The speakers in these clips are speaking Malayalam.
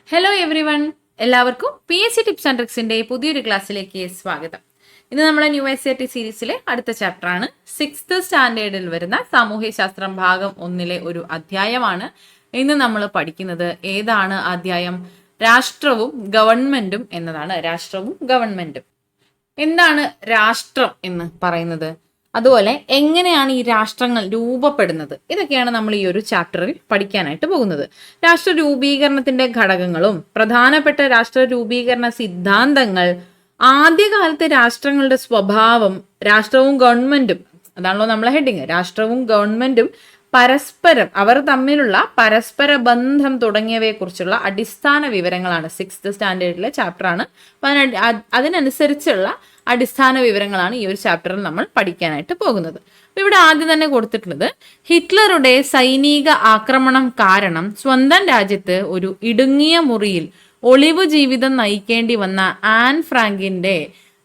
ഹലോ എവ്രി വൺ, എല്ലാവർക്കും PSC ടിപ്സ് ആൻഡ് ട്രിക്സിന്റെ പുതിയൊരു ക്ലാസ്സിലേക്ക് സ്വാഗതം. ഇന്ന് നമ്മുടെ ന്യൂ SAT സീരീസിലെ അടുത്ത ചാപ്റ്ററാണ്. 6th സ്റ്റാൻഡേർഡിൽ വരുന്ന സാമൂഹ്യശാസ്ത്രം ഭാഗം 1 ഒരു അധ്യായമാണ്. ഇന്ന് നമ്മൾ പഠിക്കുന്നത് ഏതാണ് അധ്യായം? രാഷ്ട്രവും ഗവൺമെന്റും എന്നതാണ്. രാഷ്ട്രവും ഗവൺമെന്റും. എന്താണ് രാഷ്ട്രം എന്ന് പറയുന്നത്? അതുപോലെ എങ്ങനെയാണ് ഈ രാഷ്ട്രങ്ങൾ രൂപപ്പെടുന്നത്? ഇതൊക്കെയാണ് നമ്മൾ ഈ ഒരു ചാപ്റ്ററിൽ പഠിക്കാനായിട്ട് പോകുന്നത്. രാഷ്ട്ര രൂപീകരണത്തിന്റെ ഘടകങ്ങളും പ്രധാനപ്പെട്ട രാഷ്ട്ര രൂപീകരണ സിദ്ധാന്തങ്ങൾ, ആദ്യകാലത്തെ രാഷ്ട്രങ്ങളുടെ സ്വഭാവം, രാഷ്ട്രവും ഗവൺമെന്റും, അതാണല്ലോ നമ്മളെ ഹെഡിങ്, രാഷ്ട്രവും ഗവൺമെന്റും പരസ്പരം, അവർ തമ്മിലുള്ള പരസ്പര ബന്ധം തുടങ്ങിയവയെ കുറിച്ചുള്ള അടിസ്ഥാന വിവരങ്ങളാണ്. 6th സ്റ്റാൻഡേർഡിലെ ചാപ്റ്ററാണ്. അതിനനുസരിച്ചുള്ള അടിസ്ഥാന വിവരങ്ങളാണ് ഈ ഒരു ചാപ്റ്ററിൽ നമ്മൾ പഠിക്കാനായിട്ട് പോകുന്നത്. ഇവിടെ ആദ്യം തന്നെ കൊടുത്തിട്ടുള്ളത്, ഹിറ്റ്ലറുടെ സൈനിക ആക്രമണം കാരണം സ്വന്തം രാജ്യത്ത് ഒരു ഇടുങ്ങിയ മുറിയിൽ ഒളിവു ജീവിതം നയിക്കേണ്ടി വന്ന ആൻ ഫ്രാങ്കിന്റെ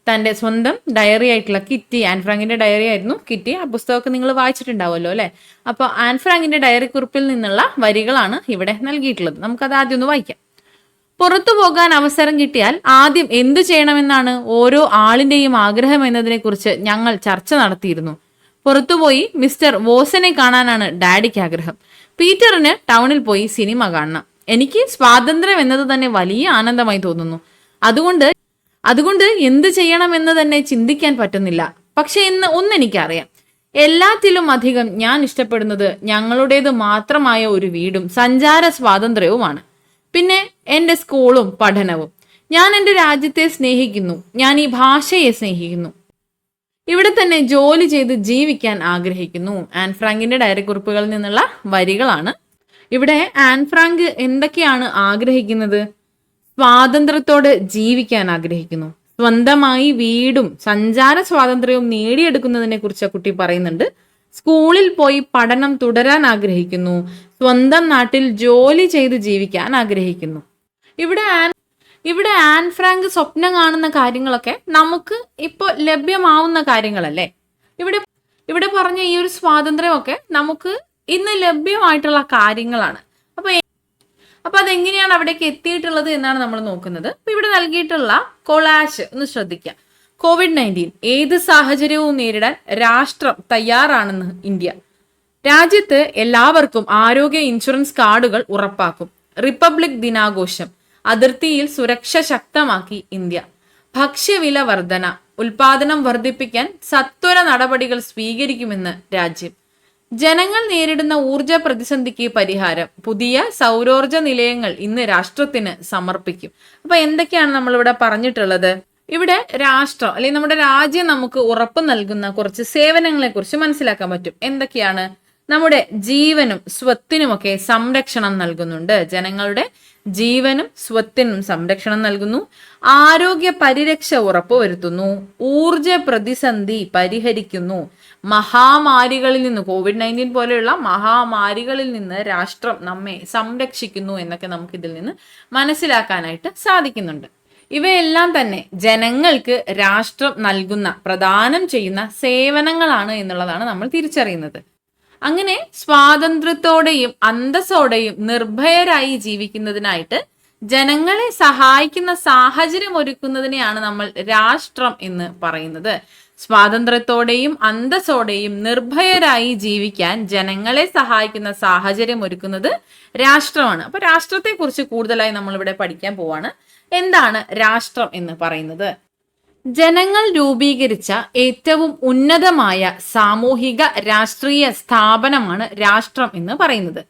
തന്റെ സ്വന്തം ഡയറി ആയിട്ടുള്ള കിറ്റി, ആൻ ഫ്രാങ്കിന്റെ ഡയറി ആയിരുന്നു കിറ്റി. ആ പുസ്തകമൊക്കെ നിങ്ങൾ വായിച്ചിട്ടുണ്ടാവുമല്ലോ അല്ലെ? അപ്പോൾ ആൻ ഫ്രാങ്കിന്റെ ഡയറി കുറിപ്പിൽ നിന്നുള്ള വരികളാണ് ഇവിടെ നൽകിയിട്ടുള്ളത്. നമുക്കത് ആദ്യം ഒന്ന് വായിക്കാം. പുറത്തു പോകാൻ അവസരം കിട്ടിയാൽ ആദ്യം എന്തു ചെയ്യണമെന്നാണ് ഓരോ ആളിന്റെയും ആഗ്രഹം എന്നതിനെ കുറിച്ച് ഞങ്ങൾ ചർച്ച നടത്തിയിരുന്നു. പുറത്തുപോയി മിസ്റ്റർ വോസനെ കാണാനാണ് ഡാഡിക്ക് ആഗ്രഹം. പീറ്ററിന് ടൗണിൽ പോയി സിനിമ കാണണം. എനിക്ക് സ്വാതന്ത്ര്യം എന്നത് തന്നെ വലിയ ആനന്ദമായി തോന്നുന്നു. അതുകൊണ്ട് എന്ത് ചെയ്യണമെന്ന് തന്നെ ചിന്തിക്കാൻ പറ്റുന്നില്ല. പക്ഷെ ഒന്നെനിക്കറിയാം, എല്ലാത്തിലും അധികം ഞാൻ ഇഷ്ടപ്പെടുന്നത് ഞങ്ങളുടേത് മാത്രമായ ഒരു വീടും സഞ്ചാര സ്വാതന്ത്ര്യവുമാണ്. പിന്നെ എൻ്റെ സ്കൂളും പഠനവും. ഞാൻ എൻ്റെ രാജ്യത്തെ സ്നേഹിക്കുന്നു. ഞാൻ ഈ ഭാഷയെ സ്നേഹിക്കുന്നു. ഇവിടെ തന്നെ ജോലി ചെയ്ത് ജീവിക്കാൻ ആഗ്രഹിക്കുന്നു. ആൻ ഫ്രാങ്കിന്റെ ഡയറി കുറിപ്പുകളിൽ നിന്നുള്ള വരികളാണ്. ഇവിടെ ആൻ ഫ്രാങ്ക് എന്തൊക്കെയാണ് ആഗ്രഹിക്കുന്നത്? സ്വാതന്ത്ര്യത്തോടെ ജീവിക്കാൻ ആഗ്രഹിക്കുന്നു. സ്വന്തമായി വീടും സഞ്ചാര സ്വാതന്ത്ര്യവും നേടിയെടുക്കുന്നതിനെ കുറിച്ച് കുട്ടി പറയുന്നുണ്ട്. സ്കൂളിൽ പോയി പഠനം തുടരാൻ ആഗ്രഹിക്കുന്നു. സ്വന്തം നാട്ടിൽ ജോലി ചെയ്ത് ജീവിക്കാൻ ആഗ്രഹിക്കുന്നു. ഇവിടെ ആൻ ഫ്രാങ്ക് സ്വപ്നം കാണുന്ന കാര്യങ്ങളൊക്കെ നമുക്ക് ഇപ്പോൾ ലഭ്യമാവുന്ന കാര്യങ്ങളല്ലേ? ഇവിടെ പറഞ്ഞ ഈ ഒരു സ്വാതന്ത്ര്യമൊക്കെ നമുക്ക് ഇന്ന് ലഭ്യമായിട്ടുള്ള കാര്യങ്ങളാണ്. അപ്പൊ അതെങ്ങനെയാണ് അവിടേക്ക് എത്തിയിട്ടുള്ളത് എന്നാണ് നമ്മൾ നോക്കുന്നത്. അപ്പൊ ഇവിടെ നൽകിയിട്ടുള്ള കൊളാഷ് ഒന്ന് ശ്രദ്ധിക്കാം. COVID-19 ഏത് സാഹചര്യവും നേരിടാൻ രാഷ്ട്രം തയ്യാറാണെന്ന് ഇന്ത്യ. രാജ്യത്ത് എല്ലാവർക്കും ആരോഗ്യ ഇൻഷുറൻസ് കാർഡുകൾ ഉറപ്പാക്കും. റിപ്പബ്ലിക് ദിനാഘോഷം. അതിർത്തിയിൽ സുരക്ഷ ശക്തമാക്കി ഇന്ത്യ. ഭക്ഷ്യവില വർധന. ഉൽപാദനം വർദ്ധിപ്പിക്കാൻ സത്വര നടപടികൾ സ്വീകരിക്കുമെന്ന് രാജ്യം. ജനങ്ങൾ നേരിടുന്ന ഊർജ പ്രതിസന്ധിക്ക് പരിഹാരം. പുതിയ സൗരോർജ നിലയങ്ങൾ ഇന്ന് രാഷ്ട്രത്തിന് സമർപ്പിക്കും. അപ്പൊ എന്തൊക്കെയാണ് നമ്മളിവിടെ പറഞ്ഞിട്ടുള്ളത്? ഇവിടെ രാഷ്ട്രം അല്ലെങ്കിൽ നമ്മുടെ രാജ്യം നമുക്ക് ഉറപ്പ് നൽകുന്ന കുറച്ച് സേവനങ്ങളെ കുറിച്ച് മനസ്സിലാക്കാൻ പറ്റും. എന്തൊക്കെയാണ്? നമ്മുടെ ജീവനും സ്വത്തിനുമൊക്കെ സംരക്ഷണം നൽകുന്നുണ്ട്. ജനങ്ങളുടെ ജീവനും സ്വത്തിനും സംരക്ഷണം നൽകുന്നു. ആരോഗ്യ പരിരക്ഷ ഉറപ്പുവരുത്തുന്നു. ഊർജ പ്രതിസന്ധി പരിഹരിക്കുന്നു. മഹാമാരികളിൽ നിന്ന്, COVID-19 പോലെയുള്ള മഹാമാരികളിൽ നിന്ന് രാഷ്ട്രം നമ്മെ സംരക്ഷിക്കുന്നു എന്നൊക്കെ നമുക്ക് ഇതിൽ നിന്ന് മനസ്സിലാക്കാനായിട്ട് സാധിക്കുന്നുണ്ട്. ഇവയെല്ലാം തന്നെ ജനങ്ങൾക്ക് രാഷ്ട്രം നൽകുന്ന, പ്രദാനം ചെയ്യുന്ന സേവനങ്ങളാണ് എന്നുള്ളതാണ് നമ്മൾ തിരിച്ചറിയുന്നത്. അങ്ങനെ സ്വാതന്ത്ര്യത്തോടെയും അന്തസ്സോടെയും നിർഭയരായി ജീവിക്കുന്നതിനായിട്ട് ജനങ്ങളെ സഹായിക്കുന്ന സാഹചര്യം ഒരുക്കുന്നതിനെയാണ് നമ്മൾ രാഷ്ട്രം എന്ന് പറയുന്നത്. സ്വാതന്ത്ര്യത്തോടെയും അന്തസ്സോടെയും നിർഭയരായി ജീവിക്കാൻ ജനങ്ങളെ സഹായിക്കുന്ന സാഹചര്യം ഒരുക്കുന്നത് രാഷ്ട്രമാണ്. അപ്പൊ രാഷ്ട്രത്തെ കുറിച്ച് കൂടുതലായി നമ്മൾ ഇവിടെ പഠിക്കാൻ പോവാണ്. എന്താണ് രാഷ്ട്രം എന്ന് പറയുന്നത്? ജനങ്ങൾ രൂപീകരിച്ച ഏറ്റവും ഉന്നതമായ സാമൂഹിക രാഷ്ട്രീയ സ്ഥാപനമാണ് രാഷ്ട്രം എന്ന് പറയുന്നത്.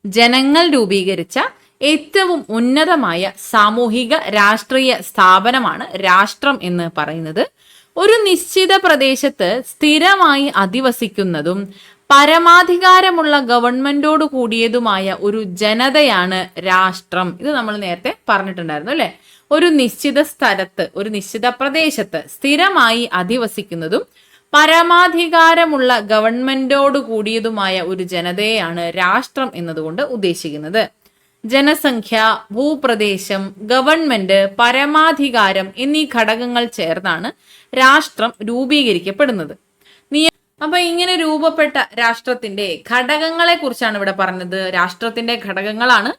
ജനങ്ങൾ രൂപീകരിച്ച ഏറ്റവും ഉന്നതമായ സാമൂഹിക രാഷ്ട്രീയ സ്ഥാപനമാണ് രാഷ്ട്രം എന്ന് പറയുന്നത്. ഒരു നിശ്ചിത പ്രദേശത്ത് സ്ഥിരമായി അധിവസിക്കുന്നതും പരമാധികാരമുള്ള ഗവൺമെന്റോട് കൂടിയതുമായ ഒരു ജനതയാണ് രാഷ്ട്രം. ഇത് നമ്മൾ നേരത്തെ പറഞ്ഞിട്ടുണ്ടായിരുന്നു അല്ലെ? ഒരു നിശ്ചിത സ്ഥലത്ത്, ഒരു നിശ്ചിത പ്രദേശത്ത് സ്ഥിരമായി അധിവസിക്കുന്നതും പരമാധികാരമുള്ള ഗവൺമെന്റോട് കൂടിയതുമായ ഒരു ജനതയെയാണ് രാഷ്ട്രം എന്നതുകൊണ്ട് ഉദ്ദേശിക്കുന്നത്. ജനസംഖ്യ, ഭൂപ്രദേശം, ഗവൺമെന്റ്, പരമാധികാരം എന്നീ ഘടകങ്ങൾ ചേർന്നാണ് രാഷ്ട്രം രൂപീകരിക്കപ്പെടുന്നത്. അപ്പൊ ഇങ്ങനെ രൂപപ്പെട്ട രാഷ്ട്രത്തിന്റെ ഘടകങ്ങളെ കുറിച്ചാണ് ഇവിടെ പറഞ്ഞത്. രാഷ്ട്രത്തിന്റെ ഘടകങ്ങളാണ്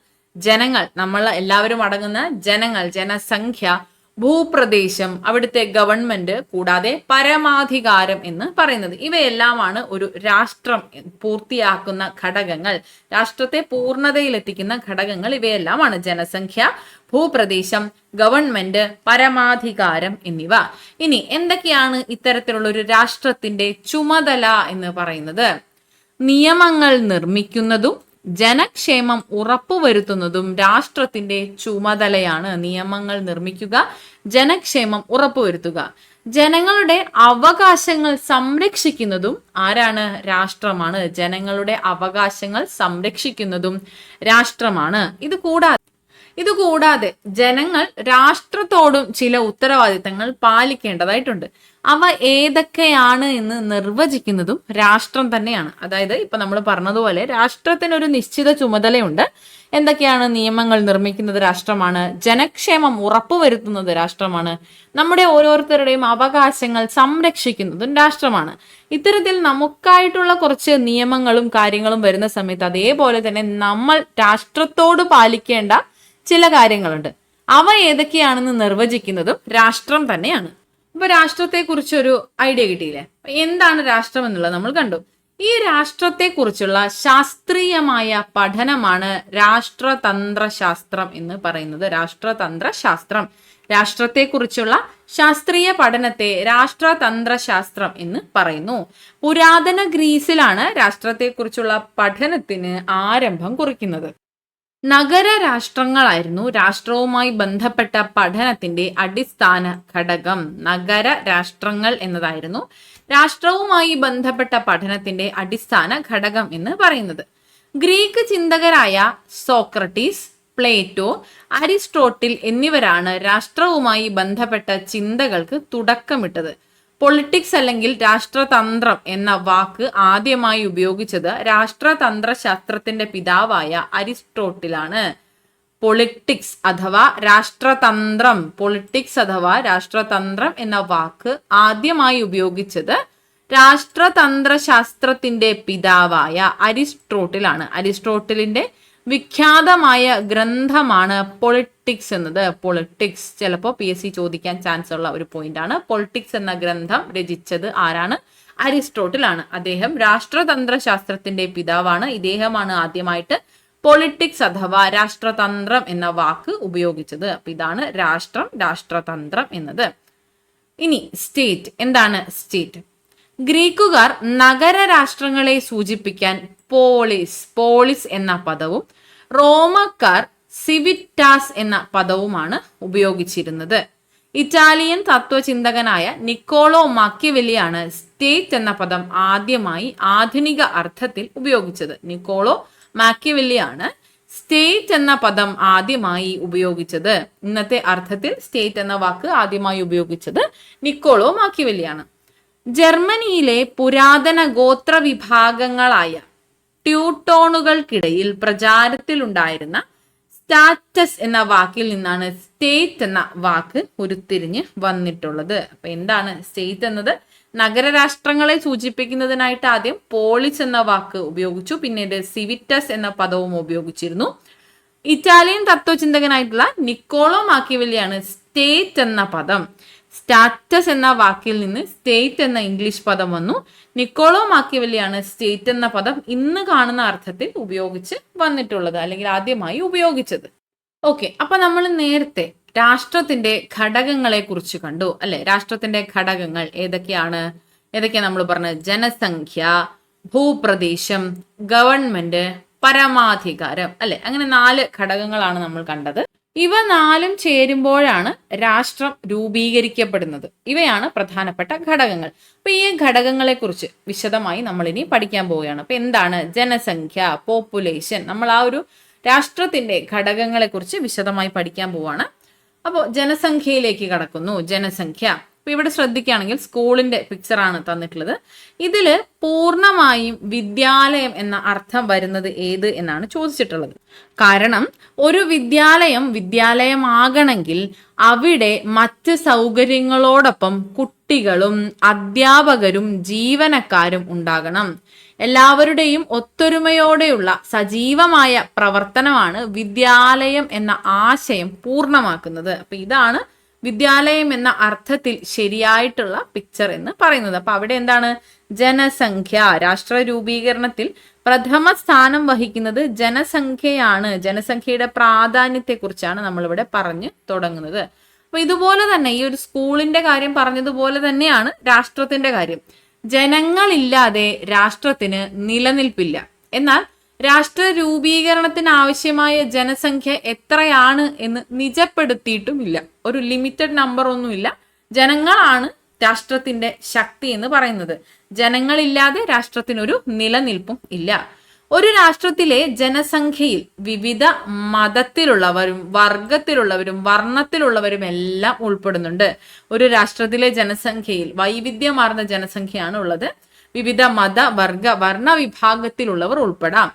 ജനങ്ങൾ, നമ്മൾ എല്ലാവരും അടങ്ങുന്ന ജനങ്ങൾ, ജനസംഖ്യ, ഭൂപ്രദേശം, അവിടുത്തെ ഗവൺമെന്റ്, കൂടാതെ പരമാധികാരം എന്ന് പറയുന്നത്. ഇവയെല്ലാമാണ് ഒരു രാഷ്ട്രം പൂർത്തിയാക്കുന്ന ഘടകങ്ങൾ, രാഷ്ട്രത്തെ പൂർണ്ണതയിലെത്തിക്കുന്ന ഘടകങ്ങൾ ഇവയെല്ലാമാണ്. ജനസംഖ്യ, ഭൂപ്രദേശം, ഗവൺമെന്റ്, പരമാധികാരം എന്നിവ. ഇനി എന്തൊക്കെയാണ് ഇത്തരത്തിലുള്ള ഒരു രാഷ്ട്രത്തിന്റെ ചുമതല എന്ന് പറയുന്നത്? നിയമങ്ങൾ നിർമ്മിക്കുന്നതും ജനക്ഷേമം ഉറപ്പുവരുത്തുന്നതും രാഷ്ട്രത്തിന്റെ ചുമതലയാണ്. നിയമങ്ങൾ നിർമ്മിക്കുക, ജനക്ഷേമം ഉറപ്പുവരുത്തുക. ജനങ്ങളുടെ അവകാശങ്ങൾ സംരക്ഷിക്കുന്നതും ആരാണ്? രാഷ്ട്രമാണ്. ജനങ്ങളുടെ അവകാശങ്ങൾ സംരക്ഷിക്കുന്നതും രാഷ്ട്രമാണ്. ഇതുകൂടാതെ ജനങ്ങൾ രാഷ്ട്രത്തോടും ചില ഉത്തരവാദിത്തങ്ങൾ പാലിക്കേണ്ടതായിട്ടുണ്ട്. അവ ഏതൊക്കെയാണ് എന്ന് നിർവചിക്കുന്നതും രാഷ്ട്രം തന്നെയാണ്. അതായത് ഇപ്പൊ നമ്മൾ പറഞ്ഞതുപോലെ രാഷ്ട്രത്തിനൊരു നിശ്ചിത ചുമതലയുണ്ട്. എന്തൊക്കെയാണ്? നിയമങ്ങൾ നിർമ്മിക്കുന്നത് രാഷ്ട്രമാണ്, ജനക്ഷേമം ഉറപ്പുവരുത്തുന്നത് രാഷ്ട്രമാണ്, നമ്മുടെ ഓരോരുത്തരുടെയും അവകാശങ്ങൾ സംരക്ഷിക്കുന്നതും രാഷ്ട്രമാണ്. ഇത്തരത്തിൽ നമുക്കായിട്ടുള്ള കുറച്ച് നിയമങ്ങളും കാര്യങ്ങളും വരുന്ന സമയത്ത് അതേപോലെ തന്നെ നമ്മൾ രാഷ്ട്രത്തോട് പാലിക്കേണ്ട ചില കാര്യങ്ങളുണ്ട്. അവ ഏതൊക്കെയാണെന്ന് നിർവചിക്കുന്നതും രാഷ്ട്രം തന്നെയാണ്. ഇപ്പൊ രാഷ്ട്രത്തെ കുറിച്ചൊരു ഐഡിയ കിട്ടിയില്ലേ? എന്താണ് രാഷ്ട്രം എന്നുള്ളത് നമ്മൾ കണ്ടു. ഈ രാഷ്ട്രത്തെ കുറിച്ചുള്ള ശാസ്ത്രീയമായ പഠനമാണ് രാഷ്ട്രതന്ത്രശാസ്ത്രം എന്ന് പറയുന്നത്. രാഷ്ട്രതന്ത്രശാസ്ത്രം, രാഷ്ട്രത്തെക്കുറിച്ചുള്ള ശാസ്ത്രീയ പഠനത്തെ രാഷ്ട്രതന്ത്രശാസ്ത്രം എന്ന് പറയുന്നു. പുരാതന ഗ്രീസിലാണ് രാഷ്ട്രത്തെക്കുറിച്ചുള്ള പഠനത്തിന് ആരംഭം കുറിക്കുന്നത്. നഗര രാഷ്ട്രങ്ങളായിരുന്നു രാഷ്ട്രവുമായി ബന്ധപ്പെട്ട പഠനത്തിന്റെ അടിസ്ഥാന ഘടകം. നഗര രാഷ്ട്രങ്ങൾ എന്നതായിരുന്നു രാഷ്ട്രവുമായി ബന്ധപ്പെട്ട പഠനത്തിന്റെ അടിസ്ഥാന ഘടകം എന്ന് പറയുന്നത്. ഗ്രീക്ക് ചിന്തകരായ സോക്രട്ടീസ്, പ്ലേറ്റോ, അരിസ്റ്റോട്ടിൽ എന്നിവരാണ് രാഷ്ട്രവുമായി ബന്ധപ്പെട്ട ചിന്തകൾക്ക് തുടക്കമിട്ടത്. പൊളിറ്റിക്സ് അല്ലെങ്കിൽ രാഷ്ട്രതന്ത്രം എന്ന വാക്ക് ആദ്യമായി ഉപയോഗിച്ചത് രാഷ്ട്രതന്ത്രശാസ്ത്രത്തിന്റെ പിതാവായ അരിസ്റ്റോട്ടിലാണ്. പൊളിറ്റിക്സ് അഥവാ രാഷ്ട്രതന്ത്രം, പൊളിറ്റിക്സ് അഥവാ രാഷ്ട്രതന്ത്രം എന്ന വാക്ക് ആദ്യമായി ഉപയോഗിച്ചത് രാഷ്ട്രതന്ത്രശാസ്ത്രത്തിന്റെ പിതാവായ അരിസ്റ്റോട്ടിലാണ്. അരിസ്റ്റോട്ടിലിന്റെ വിഖ്യാതമായ ഗ്രന്ഥമാണ് പൊളിറ്റിക്സ് എന്നത്. പൊളിറ്റിക്സ് ചിലപ്പോൾ PSC ചോദിക്കാൻ ചാൻസ് ഉള്ള ഒരു പോയിന്റ് ആണ്. പൊളിറ്റിക്സ് എന്ന ഗ്രന്ഥം രചിച്ചത് ആരാണ്? അരിസ്റ്റോട്ടിലാണ്. അദ്ദേഹം രാഷ്ട്രതന്ത്രശാസ്ത്രത്തിന്റെ പിതാവാണ്. ഇദ്ദേഹമാണ് ആദ്യമായിട്ട് പൊളിറ്റിക്സ് അഥവാ രാഷ്ട്രതന്ത്രം എന്ന വാക്ക് ഉപയോഗിച്ചത്. അപ്പൊ ഇതാണ് രാഷ്ട്രം, രാഷ്ട്രതന്ത്രം എന്നത്. ഇനി സ്റ്റേറ്റ് എന്താണ്? സ്റ്റേറ്റ് ഗ്രീക്കുകാർ നഗര രാഷ്ട്രങ്ങളെ സൂചിപ്പിക്കാൻ പോളിസ് എന്ന പദവും റോമക്കാർ സിവിറ്റാസ് എന്ന പദവുമാണ് ഉപയോഗിച്ചിരുന്നത്. ഇറ്റാലിയൻ തത്വചിന്തകനായ നിക്കോളോ മാക്കിയെവെല്ലിയാണ് സ്റ്റേറ്റ് എന്ന പദം ആദ്യമായി ആധുനിക അർത്ഥത്തിൽ ഉപയോഗിച്ചത്. നിക്കോളോ മാക്കിയെവെല്ലിയാണ് സ്റ്റേറ്റ് എന്ന പദം ആദ്യമായി ഉപയോഗിച്ചത്. ഇന്നത്തെ അർത്ഥത്തിൽ സ്റ്റേറ്റ് എന്ന വാക്ക് ആദ്യമായി ഉപയോഗിച്ചത് നിക്കോളോ മാക്കിയെവെല്ലിയാണ്. ജർമ്മനിയിലെ പുരാതന ഗോത്ര വിഭാഗങ്ങളായ ട്യൂട്ടോണുകൾക്കിടയിൽ പ്രചാരത്തിലുണ്ടായിരുന്ന സ്റ്റാറ്റസ് എന്ന വാക്കിൽ നിന്നാണ് സ്റ്റേറ്റ് എന്ന വാക്ക് ഉരുത്തിരിഞ്ഞ് വന്നിട്ടുള്ളത്. അപ്പൊ എന്താണ് സ്റ്റേറ്റ് എന്നത്? നഗരരാഷ്ട്രങ്ങളെ സൂചിപ്പിക്കുന്നതിനായിട്ട് ആദ്യം പോളിസ് എന്ന വാക്ക് ഉപയോഗിച്ചു, പിന്നീട് സിവിറ്റസ് എന്ന പദവും ഉപയോഗിച്ചിരുന്നു. ഇറ്റാലിയൻ തത്വചിന്തകനായിട്ടുള്ള നിക്കോളോ മാക്കിയെവെല്ലിയാണ് സ്റ്റേറ്റ് എന്ന പദം, സ്റ്റാറ്റസ് എന്ന വാക്കിൽ നിന്ന് സ്റ്റേറ്റ് എന്ന ഇംഗ്ലീഷ് പദം വന്നു. നിക്കോളോ മാക്കിയെവെല്ലിയാണ് സ്റ്റേറ്റ് എന്ന പദം ഇന്ന് കാണുന്ന അർത്ഥത്തിൽ ഉപയോഗിച്ച് വന്നിട്ടുള്ളത്, അല്ലെങ്കിൽ ആദ്യമായി ഉപയോഗിച്ചത്. ഓക്കെ, അപ്പൊ നമ്മൾ നേരത്തെ രാഷ്ട്രത്തിന്റെ ഘടകങ്ങളെ കുറിച്ച് കണ്ടു അല്ലെ? രാഷ്ട്രത്തിന്റെ ഘടകങ്ങൾ ഏതൊക്കെയാ നമ്മൾ പറഞ്ഞത്? ജനസംഖ്യ, ഭൂപ്രദേശം, ഗവൺമെന്റ്, പരമാധികാരം അല്ലെ? അങ്ങനെ 4 ഘടകങ്ങളാണ് നമ്മൾ കണ്ടത്. ഇവ 4ഉം ചേരുമ്പോഴാണ് രാഷ്ട്രം രൂപീകരിക്കപ്പെടുന്നത്. ഇവയാണ് പ്രധാനപ്പെട്ട ഘടകങ്ങൾ. അപ്പൊ ഈ ഘടകങ്ങളെ കുറിച്ച് വിശദമായി നമ്മൾ ഇനി പഠിക്കാൻ പോവുകയാണ്. അപ്പൊ എന്താണ് ജനസംഖ്യ, പോപ്പുലേഷൻ? നമ്മൾ ആ ഒരു രാഷ്ട്രത്തിന്റെ ഘടകങ്ങളെ കുറിച്ച് വിശദമായി പഠിക്കാൻ പോവാണ്. അപ്പോൾ ജനസംഖ്യയിലേക്ക് കടക്കുന്നു. ജനസംഖ്യ അപ്പൊ ഇവിടെ ശ്രദ്ധിക്കുകയാണെങ്കിൽ സ്കൂളിന്റെ പിക്ചറാണ് തന്നിട്ടുള്ളത്. ഇതില് പൂർണ്ണമായും വിദ്യാലയം എന്ന അർത്ഥം വരുന്നത് ഏത് എന്നാണ് ചോദിച്ചിട്ടുള്ളത്. കാരണം ഒരു വിദ്യാലയമാകണമെങ്കിൽ അവിടെ മറ്റ് സൗകര്യങ്ങളോടൊപ്പം കുട്ടികളും അധ്യാപകരും ജീവനക്കാരും ഉണ്ടാകണം. എല്ലാവരുടെയും ഒത്തൊരുമയോടെയുള്ള സജീവമായ പ്രവർത്തനമാണ് വിദ്യാലയം എന്ന ആശയം പൂർണ്ണമാക്കുന്നത്. അപ്പൊ ഇതാണ് വിദ്യാലയം എന്ന അർത്ഥത്തിൽ ശരിയായിട്ടുള്ള പിക്ചർ എന്ന് പറയുന്നത്. അപ്പൊ അവിടെ എന്താണ്? ജനസംഖ്യ. രാഷ്ട്ര രൂപീകരണത്തിൽ പ്രഥമ സ്ഥാനം വഹിക്കുന്നത് ജനസംഖ്യയാണ്. ജനസംഖ്യയുടെ പ്രാധാന്യത്തെക്കുറിച്ചാണ് നമ്മളിവിടെ പറഞ്ഞു തുടങ്ങുന്നത്. അപ്പൊ ഇതുപോലെ തന്നെ ഈ ഒരു സ്കൂളിന്റെ കാര്യം പറഞ്ഞതുപോലെ തന്നെയാണ് രാഷ്ട്രത്തിന്റെ കാര്യം. ജനങ്ങളില്ലാതെ രാഷ്ട്രത്തിന് നിലനിൽപ്പില്ല. എന്നാൽ രാഷ്ട്ര രൂപീകരണത്തിന് ആവശ്യമായ ജനസംഖ്യ എത്രയാണ് എന്ന് നിജപ്പെടുത്തിയിട്ടുമില്ല. ഒരു ലിമിറ്റഡ് നമ്പർ ഒന്നുമില്ല. ജനങ്ങളാണ് രാഷ്ട്രത്തിന്റെ ശക്തി എന്ന് പറയുന്നത്. ജനങ്ങളില്ലാതെ രാഷ്ട്രത്തിനൊരു നിലനിൽപ്പും ഇല്ല. ഒരു രാഷ്ട്രത്തിലെ ജനസംഖ്യയിൽ വിവിധ മതത്തിലുള്ളവരും വർഗത്തിലുള്ളവരും വർണ്ണത്തിലുള്ളവരും എല്ലാം ഉൾപ്പെടുന്നുണ്ട്. ഒരു രാഷ്ട്രത്തിലെ ജനസംഖ്യയിൽ വൈവിധ്യമാർന്ന ജനസംഖ്യയാണ് ഉള്ളത്. വിവിധ മത വർഗ വർണ്ണ വിഭാഗത്തിലുള്ളവർ ഉൾപ്പെടാം.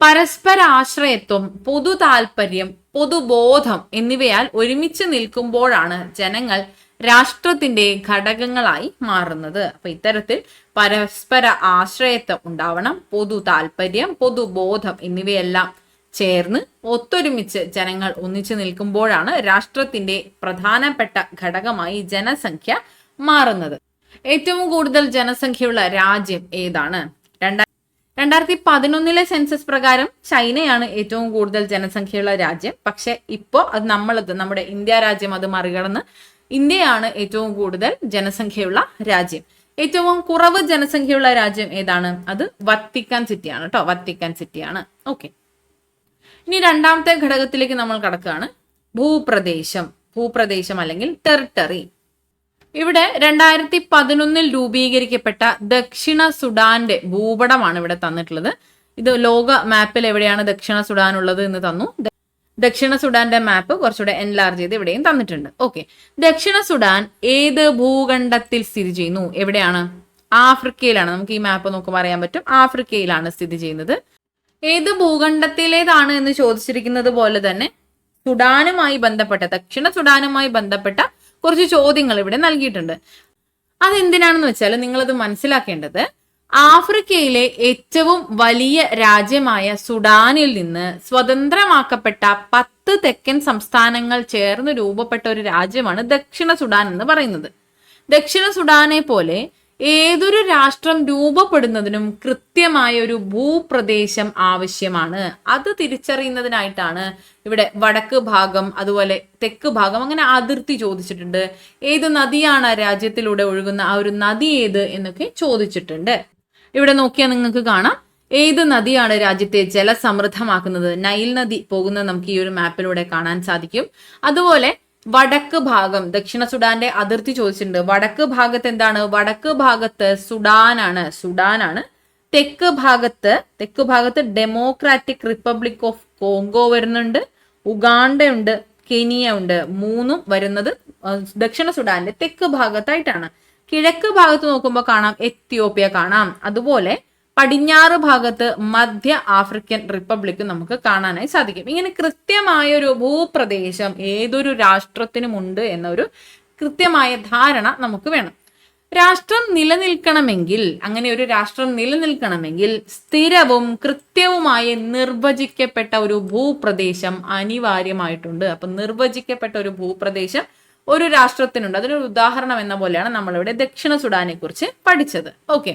പരസ്പര ആശ്രയത്വം, പൊതു താല്പര്യം, പൊതുബോധം എന്നിവയാൽ ഒരുമിച്ച് നിൽക്കുമ്പോഴാണ് ജനങ്ങൾ രാഷ്ട്രത്തിന്റെ ഘടകങ്ങളായി മാറുന്നത്. അപ്പൊ ഇത്തരത്തിൽ പരസ്പര ആശ്രയത്വം ഉണ്ടാവണം, പൊതു താല്പര്യം, പൊതുബോധം എന്നിവയെല്ലാം ചേർന്ന് ഒത്തൊരുമിച്ച് ജനങ്ങൾ ഒന്നിച്ചു നിൽക്കുമ്പോഴാണ് രാഷ്ട്രത്തിന്റെ പ്രധാനപ്പെട്ട ഘടകമായി ജനസംഖ്യ മാറുന്നത്. ഏറ്റവും കൂടുതൽ ജനസംഖ്യയുള്ള രാജ്യം ഏതാണ്? 2011 സെൻസസ് പ്രകാരം ചൈനയാണ് ഏറ്റവും കൂടുതൽ ജനസംഖ്യയുള്ള രാജ്യം. പക്ഷെ ഇപ്പോ അത് നമ്മുടെ ഇന്ത്യ രാജ്യം അത് മറികടന്ന് ഇന്ത്യയാണ് ഏറ്റവും കൂടുതൽ ജനസംഖ്യയുള്ള രാജ്യം. ഏറ്റവും കുറവ് ജനസംഖ്യയുള്ള രാജ്യം ഏതാണ്? അത് വത്തിക്കാൻ സിറ്റിയാണ് കേട്ടോ. വത്തിക്കാൻ സിറ്റിയാണ്. ഓക്കെ, ഇനി രണ്ടാമത്തെ ഘടകത്തിലേക്ക് നമ്മൾ കടക്കുകയാണ്. ഭൂപ്രദേശം അല്ലെങ്കിൽ ടെറിട്ടറി. ഇവിടെ 2011 രൂപീകരിക്കപ്പെട്ട ദക്ഷിണ സുഡാന്റെ ഭൂപടമാണ് ഇവിടെ തന്നിട്ടുള്ളത്. ഇത് ലോക മാപ്പിൽ എവിടെയാണ് ദക്ഷിണ സുഡാൻ ഉള്ളത് എന്ന് തന്നു. ദക്ഷിണ സുഡാന്റെ മാപ്പ് കുറച്ചുകൂടെ എൻലാർജ് ചെയ്ത് ഇവിടെയും തന്നിട്ടുണ്ട്. ഓക്കെ, ദക്ഷിണ സുഡാൻ ഏത് ഭൂഖണ്ഡത്തിൽ സ്ഥിതി ചെയ്യുന്നു? എവിടെയാണ്? ആഫ്രിക്കയിലാണ്. നമുക്ക് ഈ മാപ്പ് നോക്കുമ്പോൾ അറിയാൻ പറ്റും. ആഫ്രിക്കയിലാണ് സ്ഥിതി ചെയ്യുന്നത്. ഏത് ഭൂഖണ്ഡത്തിലേതാണ് എന്ന് ചോദിച്ചിരിക്കുന്നത് പോലെ തന്നെ സുഡാനുമായി ബന്ധപ്പെട്ട ദക്ഷിണ സുഡാനുമായി ബന്ധപ്പെട്ട കുറച്ച് ചോദ്യങ്ങൾ ഇവിടെ നൽകിയിട്ടുണ്ട്. അതെന്തിനാണെന്ന് വെച്ചാൽ നിങ്ങളത് മനസ്സിലാക്കേണ്ടത് ആഫ്രിക്കയിലെ ഏറ്റവും വലിയ രാജ്യമായ സുഡാനിൽ നിന്ന് സ്വതന്ത്രമാക്കപ്പെട്ട 10 തെക്കൻ സംസ്ഥാനങ്ങൾ ചേർന്ന് രൂപപ്പെട്ട ഒരു രാജ്യമാണ് ദക്ഷിണ സുഡാൻ എന്ന് പറയുന്നത്. ദക്ഷിണ സുഡാനെ പോലെ ഏതൊരു രാഷ്ട്രം രൂപപ്പെടുന്നതിനും കൃത്യമായ ഒരു ഭൂപ്രദേശം ആവശ്യമാണ്. അത് തിരിച്ചറിയുന്നതിനായിട്ടാണ് ഇവിടെ വടക്ക് ഭാഗം അതുപോലെ തെക്ക് ഭാഗം അങ്ങനെ അതിർത്തി ചോദിച്ചിട്ടുണ്ട്. ഏത് നദിയാണ് രാജ്യത്തിലൂടെ ഒഴുകുന്ന ആ ഒരു നദി ഏത് എന്നൊക്കെ ചോദിച്ചിട്ടുണ്ട്. ഇവിടെ നോക്കിയാൽ നിങ്ങൾക്ക് കാണാം ഏത് നദിയാണ് രാജ്യത്തെ ജലസമൃദ്ധമാക്കുന്നത്. നൈൽ നദി പോകുന്നത് നമുക്ക് ഈ ഒരു മാപ്പിലൂടെ കാണാൻ സാധിക്കും. അതുപോലെ വടക്ക് ഭാഗം ദക്ഷിണ സുഡാന്റെ അതിർത്തി ചോദിച്ചിട്ടുണ്ട്. വടക്ക് ഭാഗത്ത് എന്താണ്? വടക്ക് ഭാഗത്ത് സുഡാനാണ്. തെക്ക് ഭാഗത്ത് ഡെമോക്രാറ്റിക് റിപ്പബ്ലിക് ഓഫ് കോങ്കോ വരുന്നുണ്ട്, ഉഗാണ്ട ഉണ്ട്, കെനിയ ഉണ്ട്. മൂന്നും വരുന്നത് ദക്ഷിണ സുഡാന്റെ തെക്ക് ഭാഗത്തായിട്ടാണ്. കിഴക്ക് ഭാഗത്ത് നോക്കുമ്പോൾ കാണാം എത്യോപ്യ കാണാം. അതുപോലെ പടിഞ്ഞാറ് ഭാഗത്ത് മധ്യ ആഫ്രിക്കൻ റിപ്പബ്ലിക് നമുക്ക് കാണാനായി സാധിക്കും. ഇങ്ങനെ കൃത്യമായ ഒരു ഭൂപ്രദേശം ഏതൊരു രാഷ്ട്രത്തിനുമുണ്ട് എന്നൊരു കൃത്യമായ ധാരണ നമുക്ക് വേണം. അങ്ങനെ ഒരു രാഷ്ട്രം നിലനിൽക്കണമെങ്കിൽ സ്ഥിരവും കൃത്യവുമായി നിർവചിക്കപ്പെട്ട ഒരു ഭൂപ്രദേശം അനിവാര്യമായിട്ടുണ്ട്. അപ്പൊ നിർവചിക്കപ്പെട്ട ഒരു ഭൂപ്രദേശം ഒരു രാഷ്ട്രത്തിനുണ്ട്. അതിനൊരു ഉദാഹരണം എന്ന പോലെയാണ് നമ്മളിവിടെ ദക്ഷിണ സുഡാനെ കുറിച്ച് പഠിച്ചത്. ഓക്കെ,